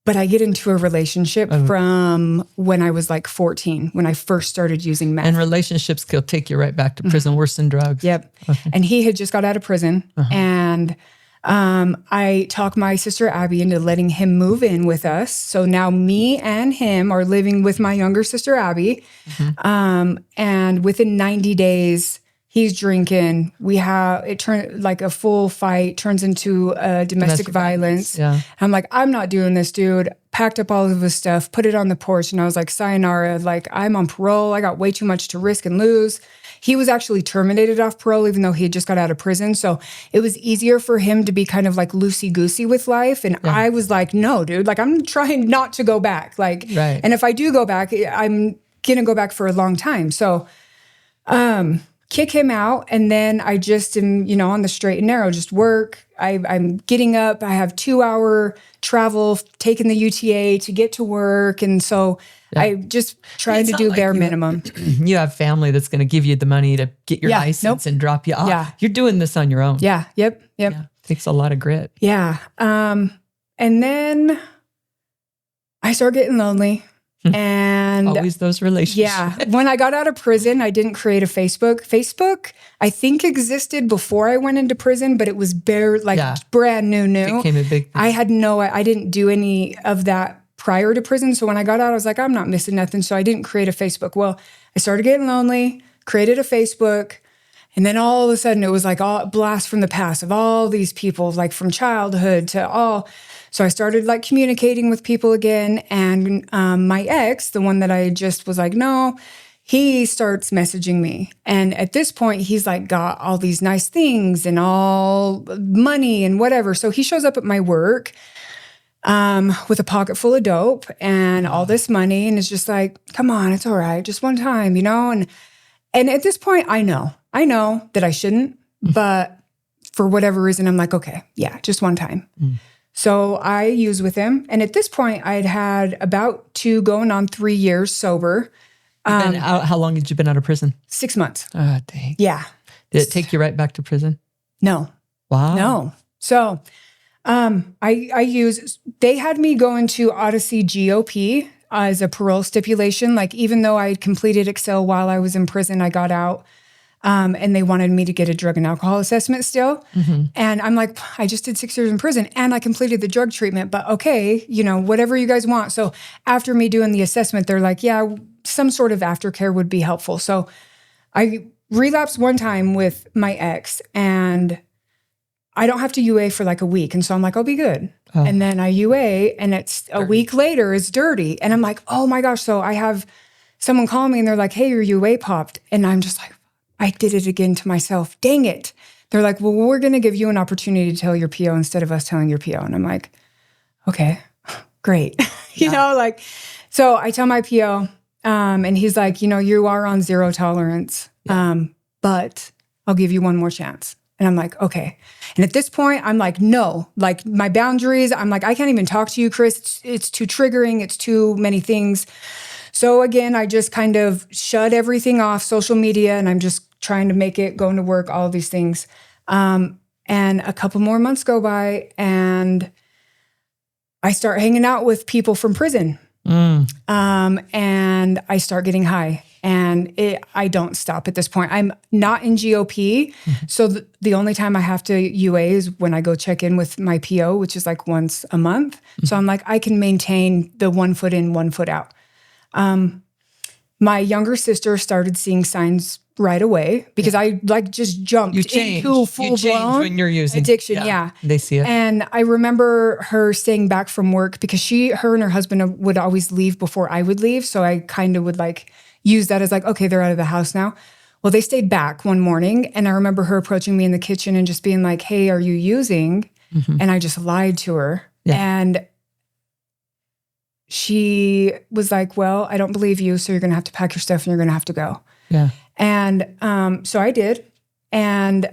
but I get into a relationship from when I was like 14, when I first started using meth. And relationships can take you right back to prison, worse than drugs. Yep. Okay. And he had just got out of prison. And I talked my sister, Abby, into letting him move in with us. So now me and him are living with my younger sister, Abby. And within 90 days, he's drinking. It turned like a full fight, turns into domestic violence. Yeah. I'm like, I'm not doing this, dude. Packed up all of his stuff, put it on the porch. And I was like, sayonara, like I'm on parole. I got way too much to risk and lose. He was actually terminated off parole, even though he had just got out of prison. So it was easier for him to be kind of like loosey-goosey with life. And I was like, no, dude, like I'm trying not to go back. Like, and if I do go back, I'm going to go back for a long time. So, kick him out, and then I just am, on the straight and narrow, just work. I'm getting up. I have 2-hour travel, taking the UTA to get to work. And so I just trying to do bare minimum. You have family that's going to give you the money to get your license and drop you off. Yeah. You're doing this on your own. Yeah. Yep. Yeah. Takes a lot of grit. Yeah. And then I start getting lonely. And always those relationships. Yeah. When I got out of prison, I didn't create a Facebook. Facebook, I think, existed before I went into prison, but it was brand new. It became a big thing. I didn't do any of that prior to prison. So when I got out, I was like, I'm not missing nothing. So I didn't create a Facebook. Well, I started getting lonely, created a Facebook. And then all of a sudden it was like a blast from the past of all these people, like from childhood to all. So I started like communicating with people again. And my ex, the one that I just was like, no, he starts messaging me. And at this point, he's like got all these nice things and all money and whatever. So he shows up at my work with a pocket full of dope and all this money. And it's just like, come on, it's all right. Just one time, And at this point, I know that I shouldn't, but for whatever reason, I'm like, okay, yeah, just one time. So I use with him. And at this point, I'd had about 2 going on 3 years sober. And how long had you been out of prison? 6 months. Oh, dang. Yeah. Did it take you right back to prison? No. Wow. No. So they had me go into Odyssey GOP as a parole stipulation. Like even though I had completed Excel while I was in prison, I got out. And they wanted me to get a drug and alcohol assessment still. And I'm like, I just did 6 years in prison and I completed the drug treatment, but okay, whatever you guys want. So after me doing the assessment, they're like, yeah, some sort of aftercare would be helpful. So I relapsed one time with my ex and I don't have to UA for like a week. And so I'm like, I'll be good. And then I UA and it's a week later, it's dirty. And I'm like, oh my gosh. So I have someone call me and they're like, hey, your UA popped. And I'm just like, I did it again to myself. Dang it. They're like, well, we're going to give you an opportunity to tell your PO instead of us telling your PO. And I'm like, okay, great. So I tell my PO, and he's like, you are on zero tolerance, but I'll give you one more chance. And I'm like, okay. And at this point, I'm like, no, like my boundaries, I'm like, I can't even talk to you, Chris. It's too triggering. It's too many things. So again, I just kind of shut everything off, social media, and I'm just trying to make it, going to work, all of these things. And a couple more months go by and I start hanging out with people from prison. And I start getting high. And I don't stop at this point. I'm not in GOP. So the only time I have to UA is when I go check in with my PO, which is like once a month. So I'm like, I can maintain the 1 foot in, 1 foot out. My younger sister started seeing signs right away because I like just jumped into full blown when you're using addiction. Yeah. They see it. And I remember her staying back from work because her and her husband would always leave before I would leave. So I kind of would like use that as like, okay, they're out of the house now. Well, they stayed back one morning and I remember her approaching me in the kitchen and just being like, hey, are you using? And I just lied to her. And she was like, well, I don't believe you. So you're going to have to pack your stuff and you're going to have to go. Yeah. And so I did. And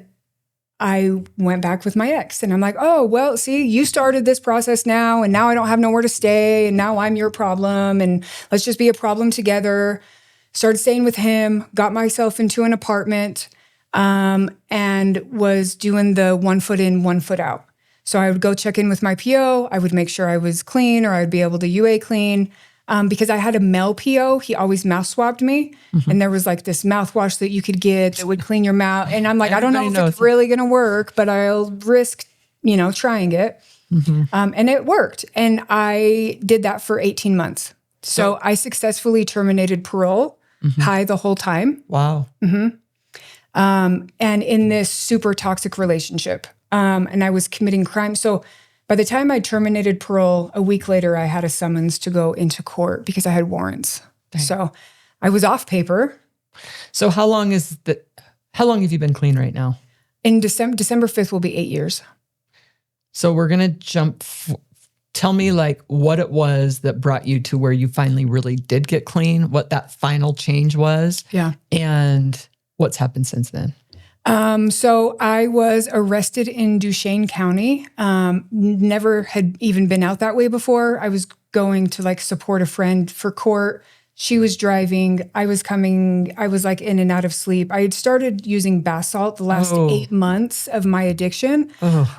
I went back with my ex and I'm like, oh, well, see, you started this process now and now I don't have nowhere to stay and now I'm your problem and let's just be a problem together. Started staying with him, got myself into an apartment, and was doing the 1 foot in, 1 foot out. So I would go check in with my PO. I would make sure I was clean or I'd be able to UA clean. Because I had a male PO, he always mouth swabbed me. And there was like this mouthwash that you could get that would clean your mouth. And I'm like, I don't know if it's really going to work, but I'll risk, trying it. And it worked. And I did that for 18 months. So I successfully terminated parole high the whole time. Wow. And in this super toxic relationship. And I was committing crime. So by the time I terminated parole, a week later, I had a summons to go into court because I had warrants. Dang. So I was off paper. So how long have you been clean right now? In December 5th will be 8 years. So we're going to jump. Tell me like what it was that brought you to where you finally really did get clean, what that final change was. Yeah. And what's happened since then. So I was arrested in Duchesne County. Never had even been out that way before. I was going to like support a friend for court. She was driving. I was like in and out of sleep. I had started using bath salt the last 8 months of my addiction,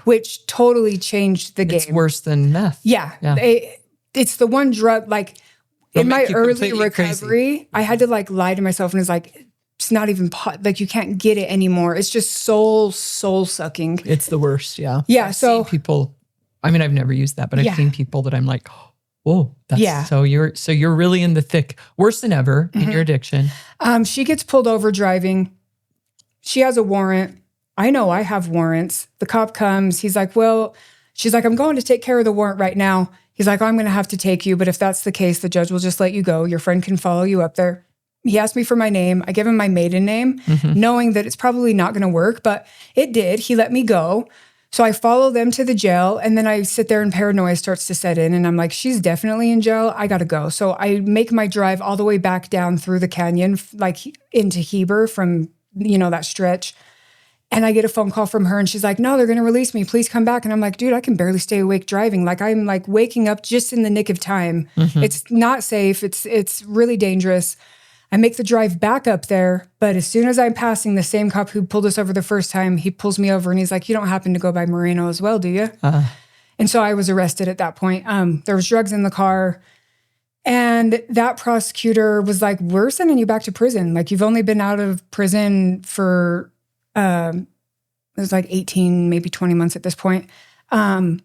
which totally changed the game. It's worse than meth. Yeah. It's the one drug, like in my early recovery, crazy. I had to like lie to myself and it's like, it's not even like you can't get it anymore. It's just soul sucking. It's the worst. Yeah. Yeah. I've seen people, I mean, I've never used that, but I've seen people that I'm like, whoa, that's so you're really in the thick, worse than ever in your addiction. She gets pulled over driving. She has a warrant. I know I have warrants. The cop comes. He's like, well, she's like, I'm going to take care of the warrant right now. He's like, I'm going to have to take you. But if that's the case, the judge will just let you go. Your friend can follow you up there. He asked me for my name. I gave him my maiden name, knowing that it's probably not going to work, but it did. He let me go. So I follow them to the jail, and then I sit there and paranoia starts to set in, and I'm like, she's definitely in jail. I got to go. So I make my drive all the way back down through the canyon, like into Heber from, that stretch. And I get a phone call from her, and she's like, no, they're going to release me. Please come back. And I'm like, dude, I can barely stay awake driving. Like, I'm like waking up just in the nick of time. It's not safe. It's really dangerous. I make the drive back up there, but as soon as I'm passing the same cop who pulled us over the first time, he pulls me over and he's like, you don't happen to go by Moreno as well, do you? And so I was arrested at that point. There was drugs in the car. And that prosecutor was like, we're sending you back to prison. Like, you've only been out of prison for, it was like 18, maybe 20 months at this point. And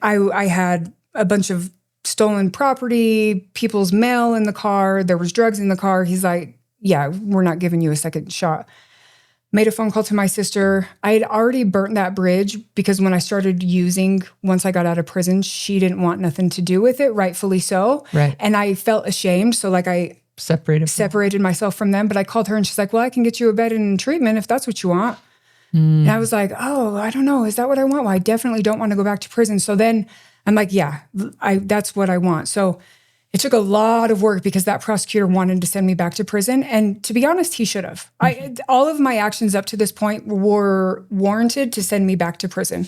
I had a bunch of stolen property, people's mail in the car. There was drugs in the car. He's like, yeah, we're not giving you a second shot. Made a phone call to my sister. I had already burnt that bridge because when I started using, once I got out of prison, she didn't want nothing to do with it, rightfully so. Right. And I felt ashamed. So like I separated myself from them. But I called her and she's like, well, I can get you a bed and treatment if that's what you want. And I was like, oh, I don't know. Is that what I want? Well, I definitely don't want to go back to prison. So then I'm like, yeah, that's what I want. So it took a lot of work because that prosecutor wanted to send me back to prison. And to be honest, he should have. All of my actions up to this point were warranted to send me back to prison.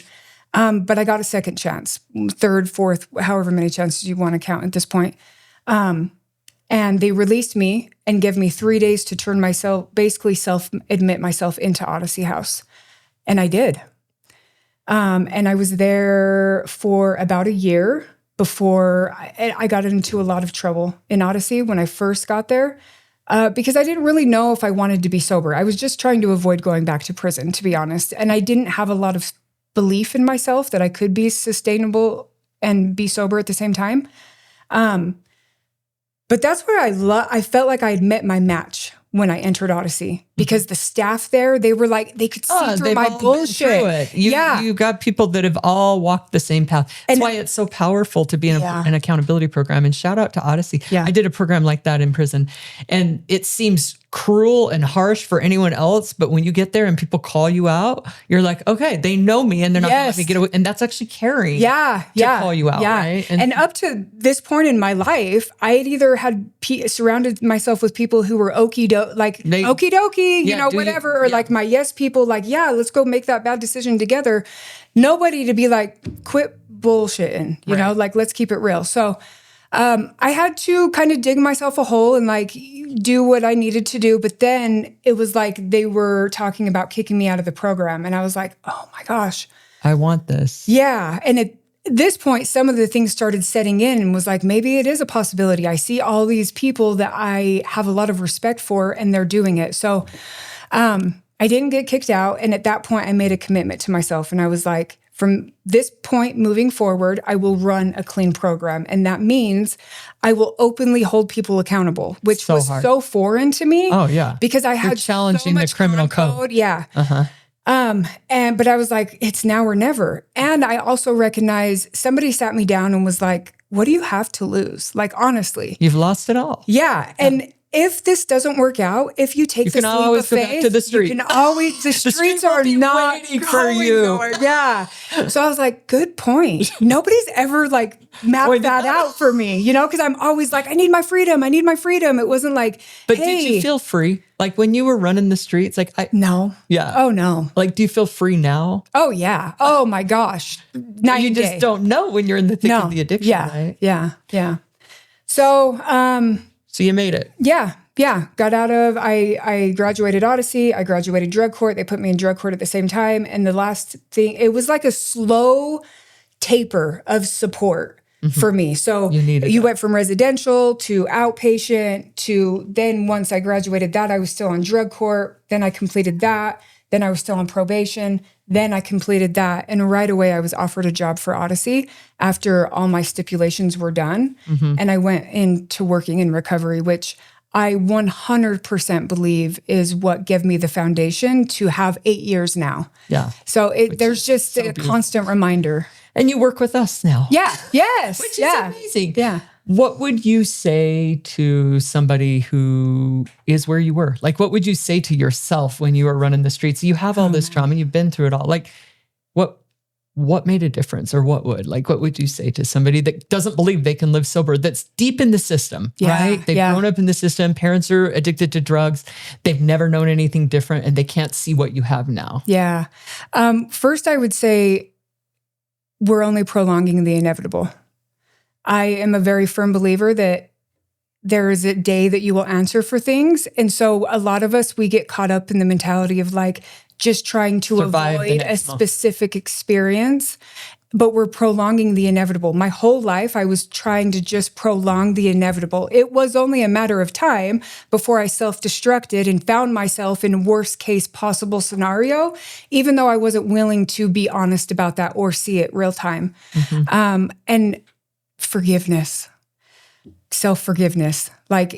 But I got a second chance, third, fourth, however many chances you want to count at this point. And they released me and gave me 3 days to turn myself, basically self-admit myself into Odyssey House. And I did. And I was there for about a year before I got into a lot of trouble in Odyssey when I first got there, because I didn't really know if I wanted to be sober. I was just trying to avoid going back to prison, to be honest. And I didn't have a lot of belief in myself that I could be sustainable and be sober at the same time. But that's where I felt like I had met my match when I entered Odyssey, because the staff there, they were like, they could see through my bullshit. You got people that have all walked the same path. That's why it's so powerful to be in an accountability program. And shout out to Odyssey. Yeah. I did a program like that in prison, and it seems cruel and harsh for anyone else. But when you get there and people call you out, you're like, okay, they know me and they're not going to let me get away. And that's actually caring to call you out. Yeah. Right? And up to this point in my life, I had either had surrounded myself with people who were okie dokie, you know, whatever, or like my yes people, like, yeah, let's go make that bad decision together. Nobody to be like, quit bullshitting, you know, like, let's keep it real. So I had to kind of dig myself a hole and like do what I needed to do. But then it was like they were talking about kicking me out of the program. And I was like, oh my gosh. I want this. Yeah. And at this point, some of the things started setting in and was like, maybe it is a possibility. I see all these people that I have a lot of respect for and they're doing it. So I didn't get kicked out. And at that point, I made a commitment to myself. And I was like, from this point moving forward, I will run a clean program. And that means I will openly hold people accountable, which was so foreign to me. Oh, yeah. Because I had challenging so much the criminal code. Yeah. But I was like, it's now or never. And I also recognize somebody sat me down and was like, what do you have to lose? Like, honestly. You've lost it all. Yeah. And if this doesn't work out, if you take the leap of faith, back to the street. You can always, the streets are not waiting for you. Nowhere. Yeah. So I was like, good point. Nobody's ever like mapped that out for me, you know, because I'm always like, I need my freedom. I need my freedom. It wasn't like, but did you feel free? Like when you were running the streets, like no. Yeah. Oh no. Like, do you feel free now? Oh yeah. Oh my gosh. You just don't know when you're in the thick of the addiction, right? Yeah. Yeah. So, so you made it. Yeah. Got out of, I graduated Odyssey. I graduated drug court. They put me in drug court at the same time. And the last thing, it was like a slow taper of support for me. So you went from residential to outpatient to then once I graduated that, I was still on drug court. Then I completed that. Then I was still on probation. Then I completed that. And right away, I was offered a job for Odyssey after all my stipulations were done. And I went into working in recovery, which I 100% believe is what gave me the foundation to have 8 years now. Yeah. So there's just a constant reminder. And you work with us now. Yeah. Yes. Which is amazing. Yeah. What would you say to somebody who is where you were? Like, what would you say to yourself when you were running the streets? You have all this trauma. You've been through it all. Like, what made a difference, or what would you say to somebody that doesn't believe they can live sober, that's deep in the system, right? They've grown up in the system. Parents are addicted to drugs. They've never known anything different, and they can't see what you have now. Yeah. First, I would say we're only prolonging the inevitable. I am a very firm believer that there is a day that you will answer for things. And so a lot of us, we get caught up in the mentality of like just trying to avoid a specific experience, but we're prolonging the inevitable. My whole life, I was trying to just prolong the inevitable. It was only a matter of time before I self-destructed and found myself in worst case possible scenario, even though I wasn't willing to be honest about that or see it real time. And forgiveness, self-forgiveness. Like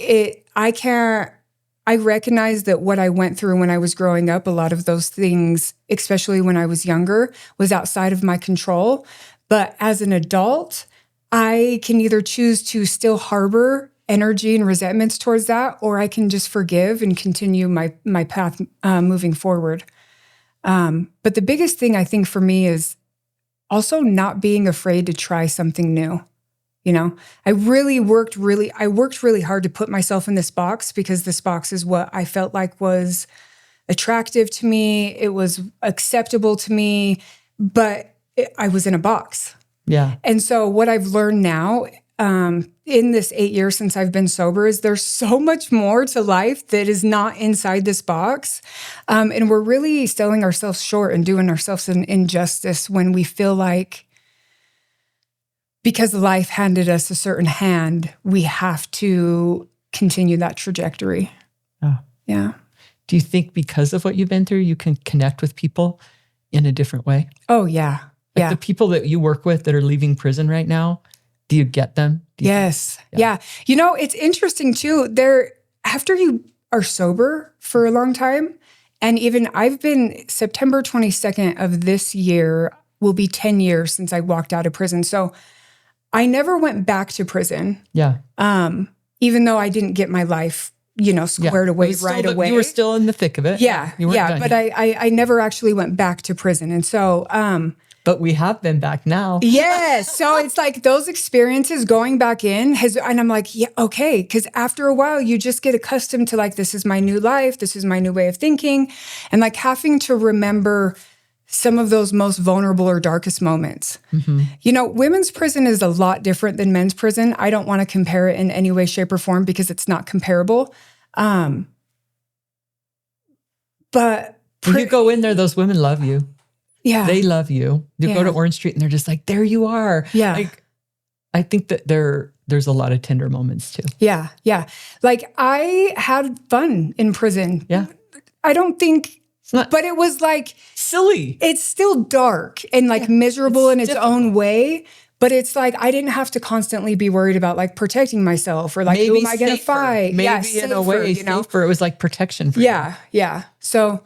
I recognize that what I went through when I was growing up, a lot of those things, especially when I was younger, was outside of my control. But as an adult, I can either choose to still harbor energy and resentments towards that, or I can just forgive and continue my path moving forward. But the biggest thing I think for me is also not being afraid to try something new. You know, I worked really hard to put myself in this box because this box is what I felt like was attractive to me. It was acceptable to me, but I was in a box. Yeah. And so what I've learned now in this 8 years since I've been sober is there's so much more to life that is not inside this box. And we're really selling ourselves short and doing ourselves an injustice when we feel like because life handed us a certain hand, we have to continue that trajectory. Oh. Yeah. Do you think because of what you've been through, you can connect with people in a different way? Oh, yeah. Like the people that you work with that are leaving prison right now, do you get them? Yes. Yeah. You know, it's interesting too. After you are sober for a long time, and even I've been September 22nd of this year will be 10 years since I walked out of prison. So I never went back to prison. Yeah. Even though I didn't get my life, squared away right away. You were still in the thick of it. Yeah. But I never actually went back to prison. And so, but we have been back now. Yes. So it's like those experiences going back in and I'm like, yeah, okay. Because after a while, you just get accustomed to like, this is my new life. This is my new way of thinking. And like having to remember some of those most vulnerable or darkest moments. Mm-hmm. Women's prison is a lot different than men's prison. I don't want to compare it in any way, shape, or form because it's not comparable. But when you go in there, those women love you. Yeah. They love you. You go to Orange Street and they're just like, there you are. Yeah. Like, I think that there's a lot of tender moments too. Yeah. Yeah. Like I had fun in prison. Yeah. I don't think, but it was like silly. It's still dark and like miserable in its own way. But it's like, I didn't have to constantly be worried about like protecting myself or like, who am I going to fight? Maybe in a way, safer. It was like protection for you. Yeah. So,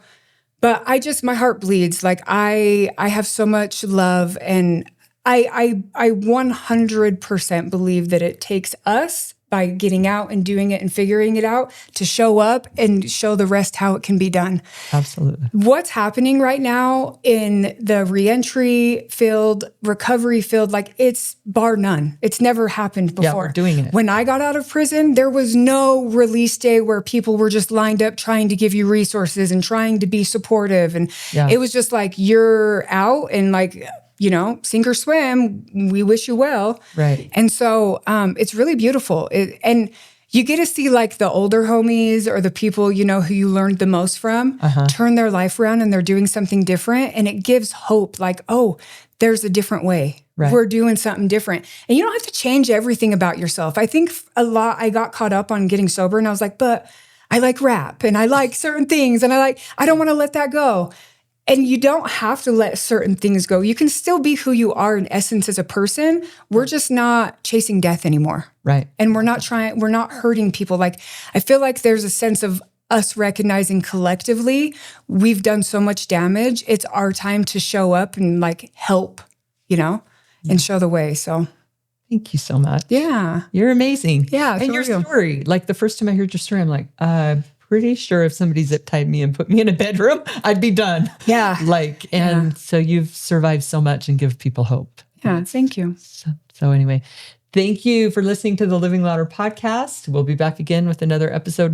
but my heart bleeds. Like I have so much love and I 100% believe that it takes us by getting out and doing it and figuring it out to show up and show the rest how it can be done. Absolutely. What's happening right now in the reentry field, recovery field, like it's bar none. It's never happened before. Yeah, we're doing it. When I got out of prison, there was no release day where people were just lined up trying to give you resources and trying to be supportive. And it was just like, you're out and like, sink or swim, we wish you well. Right. And so it's really beautiful. And you get to see like the older homies or the people, who you learned the most from turn their life around and they're doing something different. And it gives hope like, oh, there's a different way. Right. We're doing something different. And you don't have to change everything about yourself. I think I got caught up on getting sober and I was like, but I like rap and I like certain things and I don't want to let that go. And you don't have to let certain things go. You can still be who you are in essence as a person. We're just not chasing death anymore. Right. And we're not hurting people. Like, I feel like there's a sense of us recognizing collectively, we've done so much damage. It's our time to show up and like help, and show the way. So thank you so much. Yeah. You're amazing. Yeah. And your story, like the first time I heard your story, I'm like, pretty sure if somebody zip tied me and put me in a bedroom, I'd be done. Yeah. So you've survived so much and give people hope. Yeah. Thank you. So anyway, thank you for listening to the Living Louder podcast. We'll be back again with another episode.